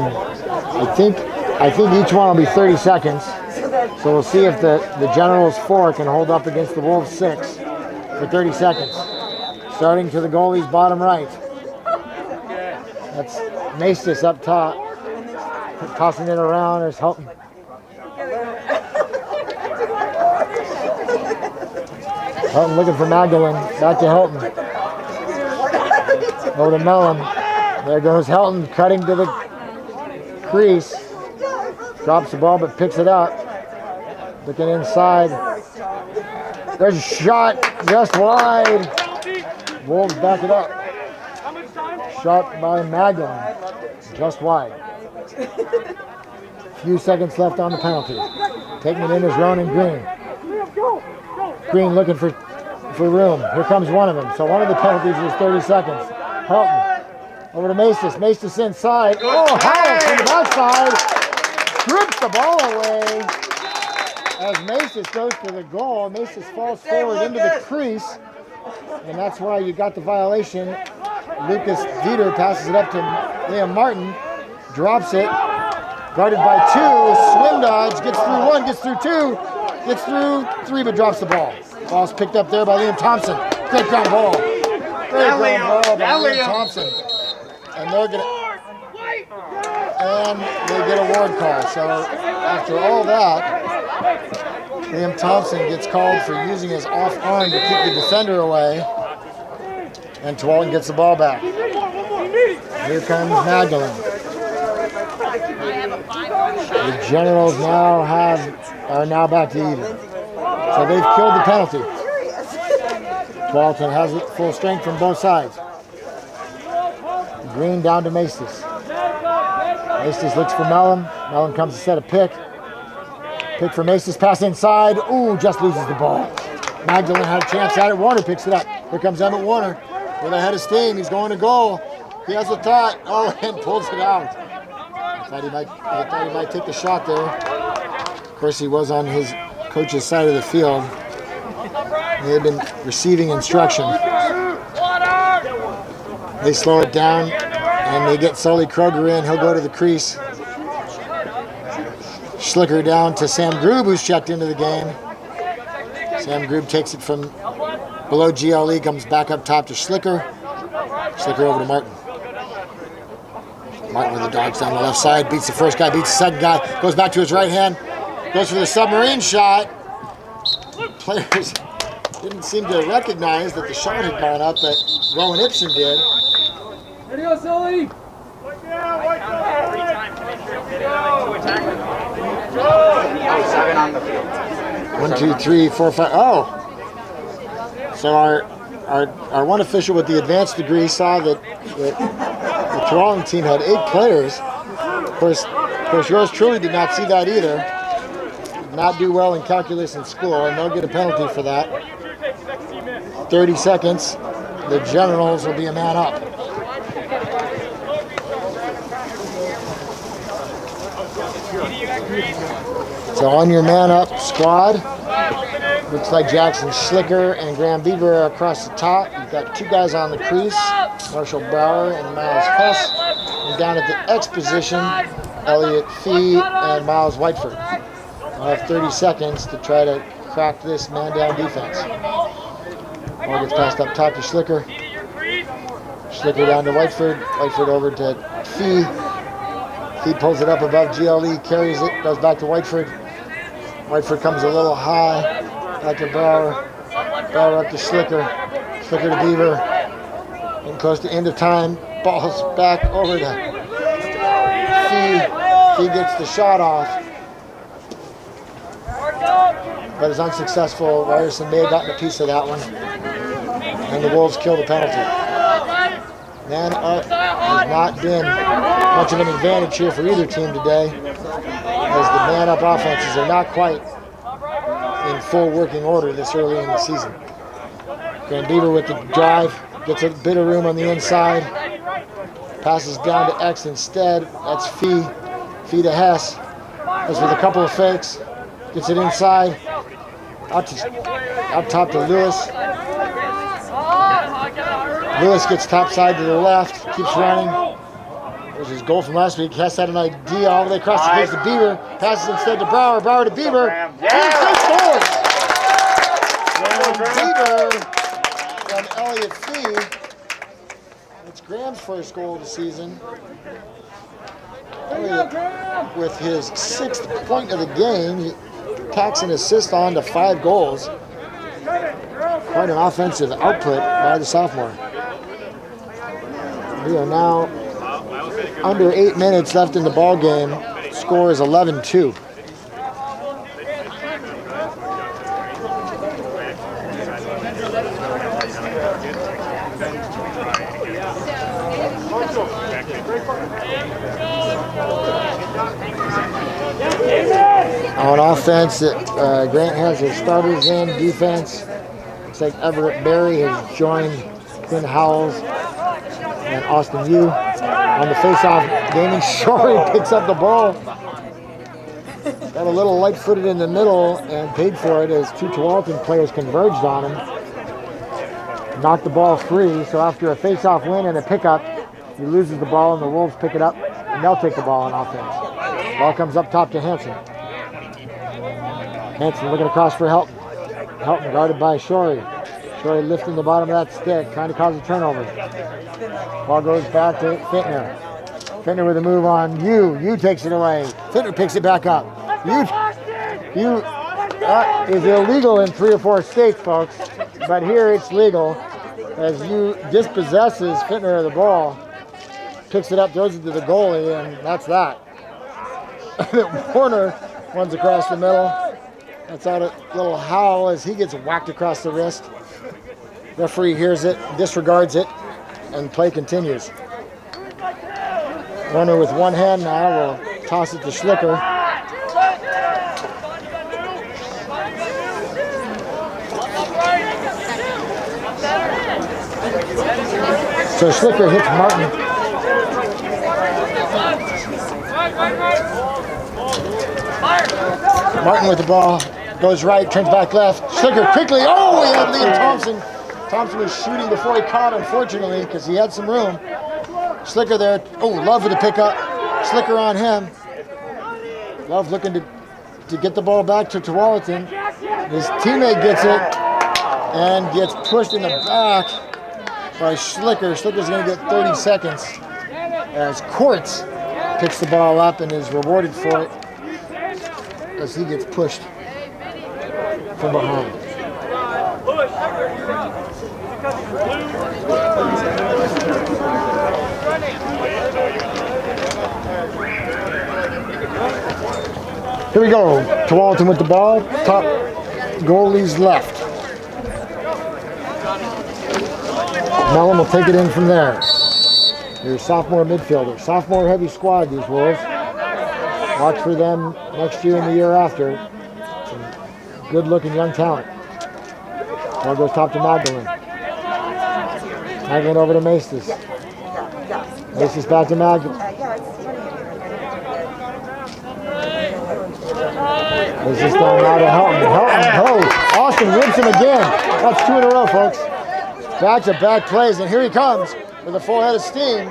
think each one will be 30 seconds. So we'll see if the Generals 4 can hold up against the Wolves 6 for 30 seconds. Starting to the goalie's bottom right. That's Maestas up top. Tossing it around. There's Helton. Helton looking for Magdalene. Back to Helton. Over to Mellon. There goes Helton cutting to the crease. Drops the ball but picks it up. Looking inside. There's a shot just wide. Wolves back it up. Shot by Magdalene. Just wide. Few seconds left on the penalty. Taking it in is Ronan Green. Green looking for room. Here comes one of them. So one of the penalties is 30 seconds. Helton over to Maestas. Maestas inside. Oh, Howell from the backside. Strips the ball away as Maestas goes to the goal. Maestas falls forward into the crease. And that's why you got the violation. Lucas Dieter passes it up to Liam Martin. Drops it. Guarded by two. Swim dodge. Gets through one. Gets through two. Gets through three, but drops the ball. Ball's picked up there by Liam Thompson. Great ground ball. Great ground ball by Liam Thompson. And they get a ward call. So after all that, Liam Thompson gets called for using his off arm to keep the defender away. And Tualatin gets the ball back. Here comes Magdalene. The Generals are now back to even. So they've killed the penalty. Tualatin has it full strength from both sides. Green down to Maestas. Maestas looks for Mellon. Mellon comes to set a pick. Pick for Maestas, pass inside. Ooh, just loses the ball. Magdalene had a chance at it. Warner picks it up. Here comes Emmett Warner with a head of steam. He's going to goal. He has a thought. Oh, and pulls it out. I thought he might take the shot there. Of course, he was on his coach's side of the field. They had been receiving instruction. They slow it down, and they get Sully Kroger in. He'll go to the crease. Schlicker down to Sam Grube, who's checked into the game. Sam Grube takes it from below GLE, comes back up top to Schlicker. Schlicker over to Martin. Martin with the dogs down the left side, beats the first guy, beats the second guy, goes back to his right hand, goes for the submarine shot. Players didn't seem to recognize that the shot had gone up, but Rowan Ipson did. There you go, Sully! 7 on the field. 1, 2, 3, 4, 5. Oh! So our one official with the advanced degree saw that the Tualatin team had 8 players. Of course, yours truly did not see that either. Did not do well in calculus in school, and they'll get a penalty for that. 30 seconds. The Generals will be a man up. So on your man up squad, looks like Jackson Schlicker and Graham Beaver are across the top. You've got 2 guys on the crease, Marshall Brower and Miles Hess. And down at the X position, Elliot Fee and Miles Whiteford. I'll have 30 seconds to try to crack this man-down defense. Ball gets passed up top to Schlicker. Schlicker down to Whiteford. Whiteford over to Fee. Fee pulls it up above GLE, carries it, goes back to Whiteford. Whiteford comes a little high, back to Brower. Brower up to Schlicker. Schlicker to Beaver. And close to end of time. Ball's back over to Fee. Fee gets the shot off. But is unsuccessful. Ryerson may have gotten a piece of that one. And the Wolves kill the penalty. Man up has not been much of an advantage here for either team today, as the man up offenses are not quite in full working order this early in the season. Graham Beaver with the drive, gets a bit of room on the inside, passes down to X instead. That's Fee. Fee to Hess. Hess with a couple of fakes, gets it inside, up top to Lewis. Lewis gets top side to the left, keeps running. There's his goal from last week. Hess had an idea all the way across the face to Beaver. Passes instead to Brower. Brower to Beaver. He scores! Beaver from Elliot Fee. It's Graham's first goal of the season. Elliot, with his 6th point of the game, he tacks an assist on to 5 goals. Quite an offensive output by the sophomore. We are now under 8 minutes left in the ball game. Score is 11-2. On offense, Grant has his starters in. Defense, looks like Everett Berry has joined Quinn Howells and Austin Yu. On the face-off, Damon Shorey picks up the ball. Got a little light-footed in the middle and paid for it as two Tualatin players converged on him. Knocked the ball free, so after a face-off win and a pickup, he loses the ball and the Wolves pick it up and they'll take the ball on offense. Ball comes up top to Hanson. Hanson looking across for Helton. Helton guarded by Shorey. Shorey lifting the bottom of that stick, trying to cause a turnover. Ball goes back to Fintner. Fintner with a move on Yu. Yu takes it away. Fintner picks it back up. Yu, that is illegal in 3 or 4 states, folks. But here it's legal as Yu dispossesses Fintner of the ball, picks it up, throws it to the goalie, and that's that. Warner runs across the middle. That's out a little howl as he gets whacked across the wrist. Referee hears it, disregards it, and play continues. Warner with one hand now will toss it to Schlicker. So Schlicker hits Martin. Martin with the ball, goes right, turns back left. Schlicker quickly, oh, he had Liam Thompson. Thompson was shooting before he caught, unfortunately, because he had some room. Schlicker there, oh, Love with the pickup. Schlicker on him. Love looking to get the ball back to Tualatin. His teammate gets it and gets pushed in the back by Schlicker. Schlicker's going to get 30 seconds as Quartz picks the ball up and is rewarded for it as he gets pushed from behind. Here we go. Tualatin with the ball. Top goalie's left. Mellon will take it in from there. Your sophomore midfielder. Sophomore heavy squad, these Wolves. Watch for them next year and the year after. Some good looking young talent. Ball goes top to Magdalene. Magdalene over to Maestas. Maestas back to Magdalene. Maestas down now to Helton. Helton, oh, Austin rips him again. That's 2 in a row, folks. Back-to-back plays, and here he comes with a full head of steam.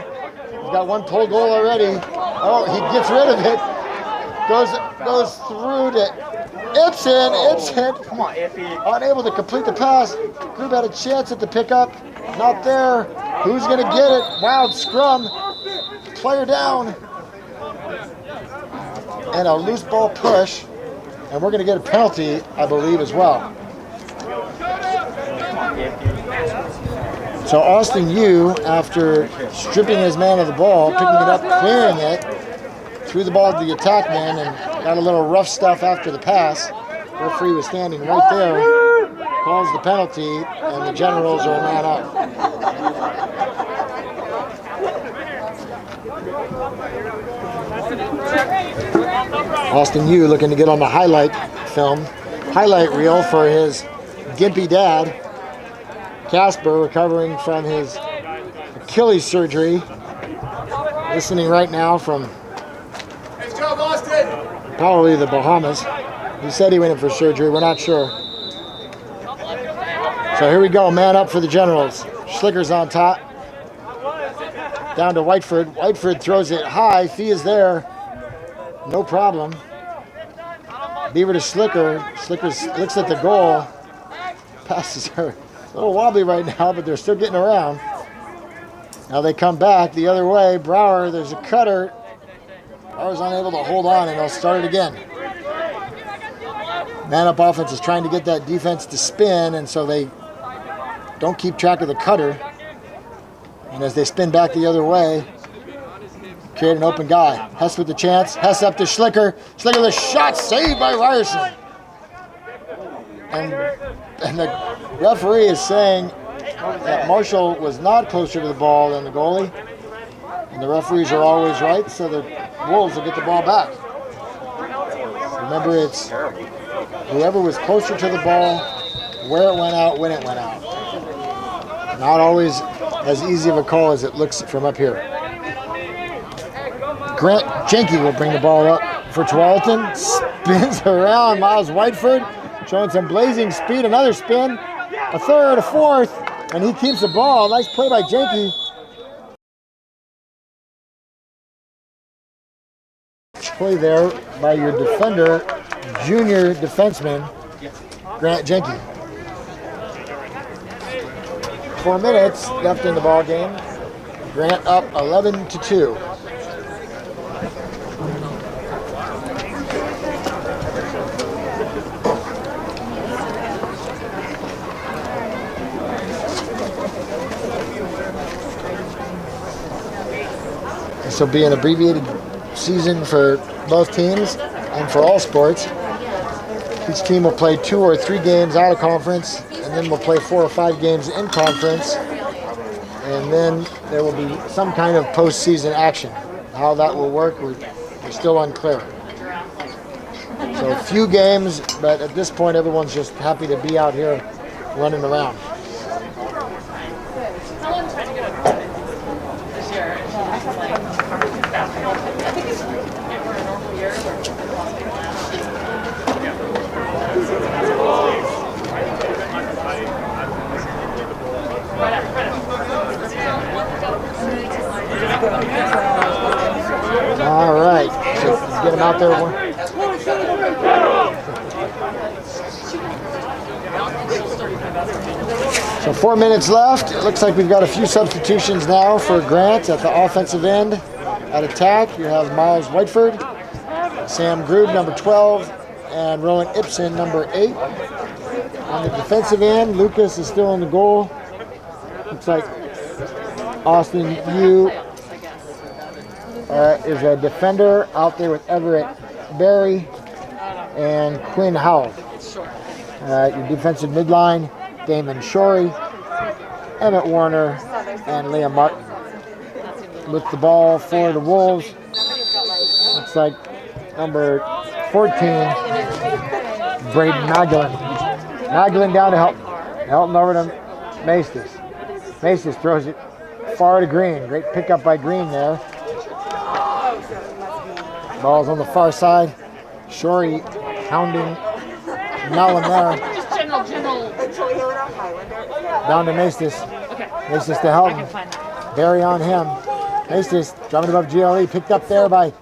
He's got one pull goal already. Oh, he gets rid of it. Goes through to Ibsen. Ibsen, come on, Iffy. Unable to complete the pass. Group had a chance at the pickup. Not there. Who's going to get it? Wild scrum. Player down. And a loose ball push. And we're going to get a penalty, I believe, as well. So Austin Yu, after stripping his man of the ball, picking it up, clearing it, threw the ball to the attack man and got a little rough stuff after the pass. Referee was standing right there, calls the penalty, and the Generals are a man up. Austin Yu looking to get on the highlight reel for his gimpy dad. Casper recovering from his Achilles surgery. Listening right now from probably the Bahamas. He said he went in for surgery. We're not sure. So here we go. Man up for the Generals. Schlicker's on top. Down to Whiteford. Whiteford throws it high. Fee is there. No problem. Beaver to Schlicker. Schlicker looks at the goal. Passes her. A little wobbly right now, but they're still getting around. Now they come back the other way. Brower, there's a cutter. Brower's unable to hold on, and they'll start it again. Man-up offense is trying to get that defense to spin, and so they don't keep track of the cutter. And as they spin back the other way, create an open guy. Hess with the chance. Hess up to Schlicker. Schlicker, the shot saved by Ryerson. And the referee is saying that Marshall was not closer to the ball than the goalie. And the referees are always right, so the Wolves will get the ball back. So Remember, it's whoever was closer to the ball, where it went out, when it went out. Not always as easy of a call as it looks from up here. Grant Jenke will bring the ball up for Tualatin. Spins around. Miles Whiteford showing some blazing speed. Another spin. A third, a fourth. And he keeps the ball. Nice play by Jenke. Play there by your defender, junior defenseman, Grant Jenke. 4 minutes left in the ball game. Grant up 11-2. This will be an abbreviated season for both teams and for all sports. Each team will play 2 or 3 games out of conference, and then we'll play 4 or 5 games in conference, and then there will be some kind of postseason action. How that will work, we're still unclear. So a few games, but at this point everyone's just happy to be out here running around. All right, let's get him out there. So 4 minutes left. It looks like we've got a few substitutions now for Grant at the offensive end. At attack, you have Miles Whiteford, Sam Grube, number 12, and Rowan Ibsen, number 8. On the defensive end, Lucas is still in the goal. Looks like Austin Yu is a defender out there with Everett Berry and Quinn Howell. Your defensive midline, Damon Shorey, Emmett Warner, and Liam Martin. With the ball for the Wolves, looks like number 14, Braden Magdalene. Magdalene down to Helton. Helton over to Maestas. Maestas throws it far to Green. Great pickup by Green there. Ball's on the far side. Shorey hounding Mellon there. Down to Maestas. Maestas to Helton. Barry on him. Maestas driving above GLE. Picked up there by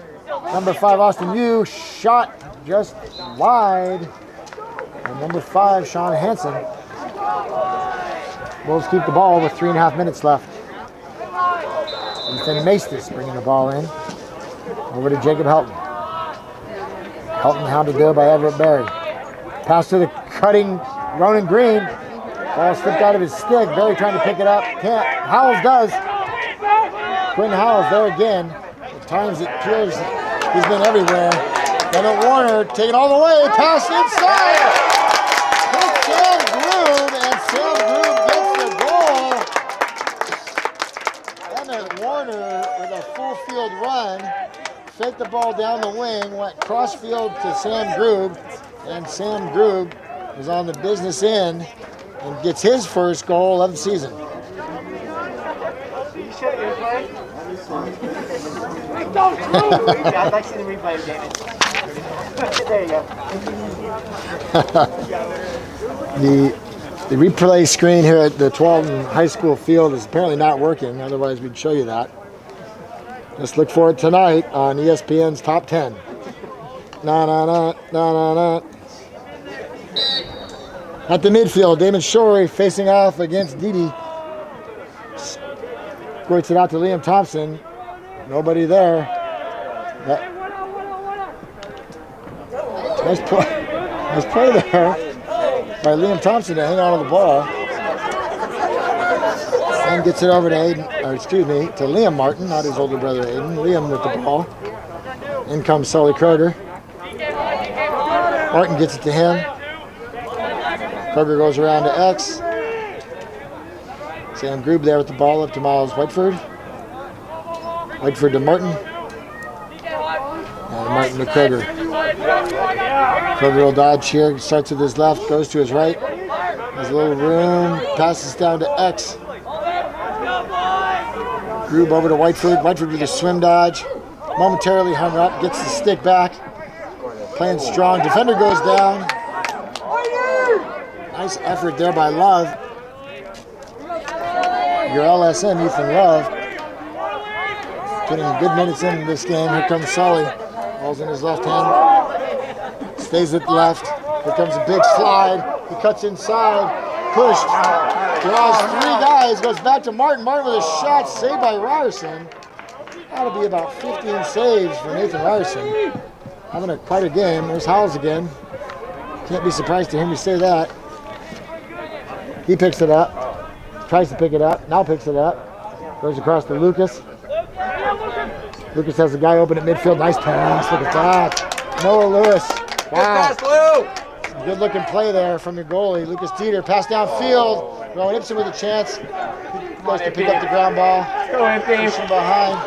number 5, Austin Yu. Shot just wide. And number 5, Sean Hansen. Wolves keep the ball with 3.5 minutes left. Ethan Maestas bringing the ball in. Over to Jacob Helton. Helton hounded there by Everett Berry. Pass to the cutting Ronan Green. Ball slipped out of his stick. Berry trying to pick it up. Can't. Howells does. Quinn Howells there again. At times it appears he's been everywhere. Emmett Warner taking all the way. Pass inside. It's Sam Grube, and Sam Grube gets the goal. Emmett Warner with a full field run. Faked the ball down the wing, went cross field to Sam Grube, and Sam Grube is on the business end and gets his first goal of the season. I'd like to see the replay, David. There you go. The replay screen here at the Tualatin High School field is apparently not working, otherwise we'd show you that. Let's look for it tonight on ESPN's Top 10. At the midfield, Damon Shorey facing off against Didi. Squirts it out to Liam Thompson. Nobody there. Nice play there by Liam Thompson to hang on to the ball. And gets it over to to Liam Martin, not his older brother Aiden. Liam with the ball. In comes Sully Kroger. Martin gets it to him. Kroger goes around to X. Sam Grube there with the ball up to Miles Whiteford. Whiteford to Martin. And Martin to Kroger. Field goal dodge here. Starts with his left, goes to his right. Has a little room. Passes down to X. Groob over to Whiteford. Whiteford with a swim dodge. Momentarily hung up. Gets the stick back. Playing strong. Defender goes down. Nice effort there by Love. Your LSM, Ethan Love. Getting good minutes in this game. Here comes Sully. Ball's in his left hand. Stays with left. Here comes a big slide. He cuts inside. Pushed. Draws 3 guys. Goes back to Martin. Martin with a shot. Saved by Ryerson. That'll be about 15 saves for Nathan Ryerson. Having quite a game. There's Howells again. Can't be surprised to hear me say that. He picks it up. Tries to pick it up. Now picks it up. Goes across to Lucas. Lucas has a guy open at midfield. Nice pass. Look at that. Noah Lewis. Wow. Good looking play there from your goalie. Lucas Dieter. Pass downfield. Rowan Ibsen with a chance. He goes to pick up the ground ball. Go Impy. Pushing behind.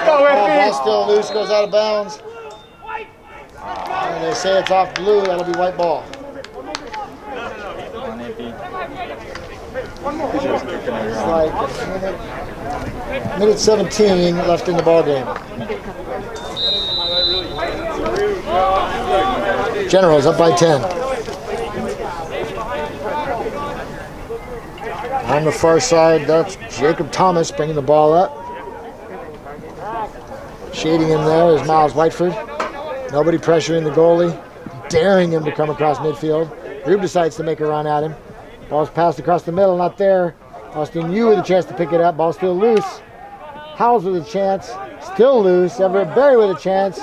Go Ball still loose. Goes out of bounds. And they say it's off blue. That'll be white ball. It's like minute 17 left in the ball game. Generals up by 10. On the far side, that's Jacob Thomas bringing the ball up. Shading him there is Miles Whiteford. Nobody pressuring the goalie, daring him to come across midfield. Groob decides to make a run at him. Ball's passed across the middle, not there. Austin Yu with a chance to pick it up. Ball still loose. Howells with a chance, still loose. Everett Berry with a chance.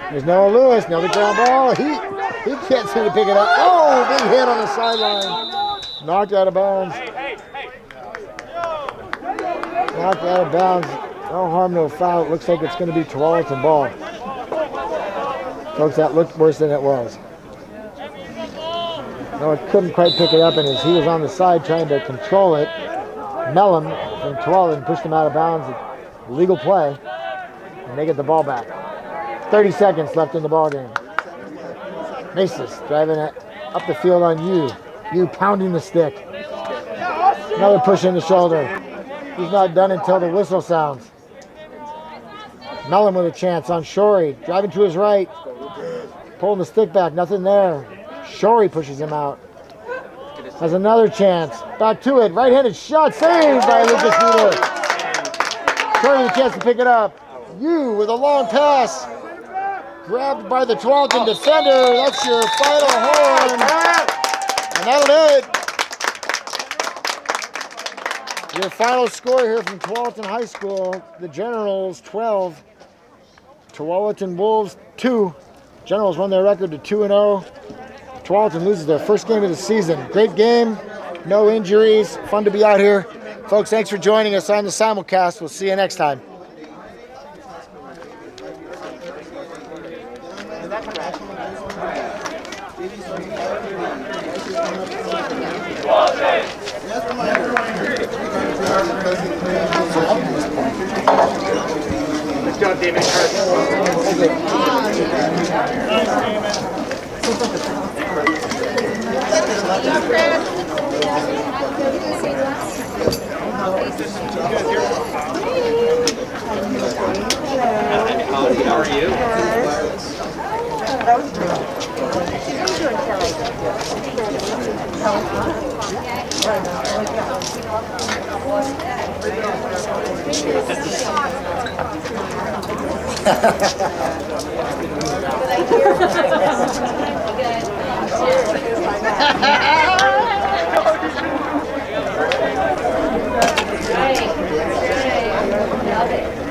There's Noah Lewis, another ground ball. He can't seem to pick it up. Oh, big hit on the sideline. Knocked out of bounds. Knocked out of bounds. No harm, no foul. It looks like it's going to be Tualatin ball. Folks, that looked worse than it was. No, it couldn't quite pick it up, and as he was on the side trying to control it, Mellon from Tualatin pushed him out of bounds. Legal play, and they get the ball back. 30 seconds left in the ball game. Maces driving it up the field on you pounding the stick. Another push in the shoulder. He's not done until the whistle sounds. Mellon with a chance on Shorey, driving to his right, pulling the stick back, nothing there. Shorey pushes him out. Has another chance. Back to it. Right-handed shot. Saved by Lucas Dieter. Shorey with a chance to pick it up. You with a long pass. Grabbed by the Tualatin defender. That's your final horn. And that'll do it. Your final score here from Tualatin High School. The Generals 12. Tualatin Wolves 2. Generals won their record to 2-0. Tualatin loses their first game of the season. Great game, no injuries, fun to be out here. Folks, thanks for joining us on the simulcast. We'll see you next time. Good job, David. How are you? Love it.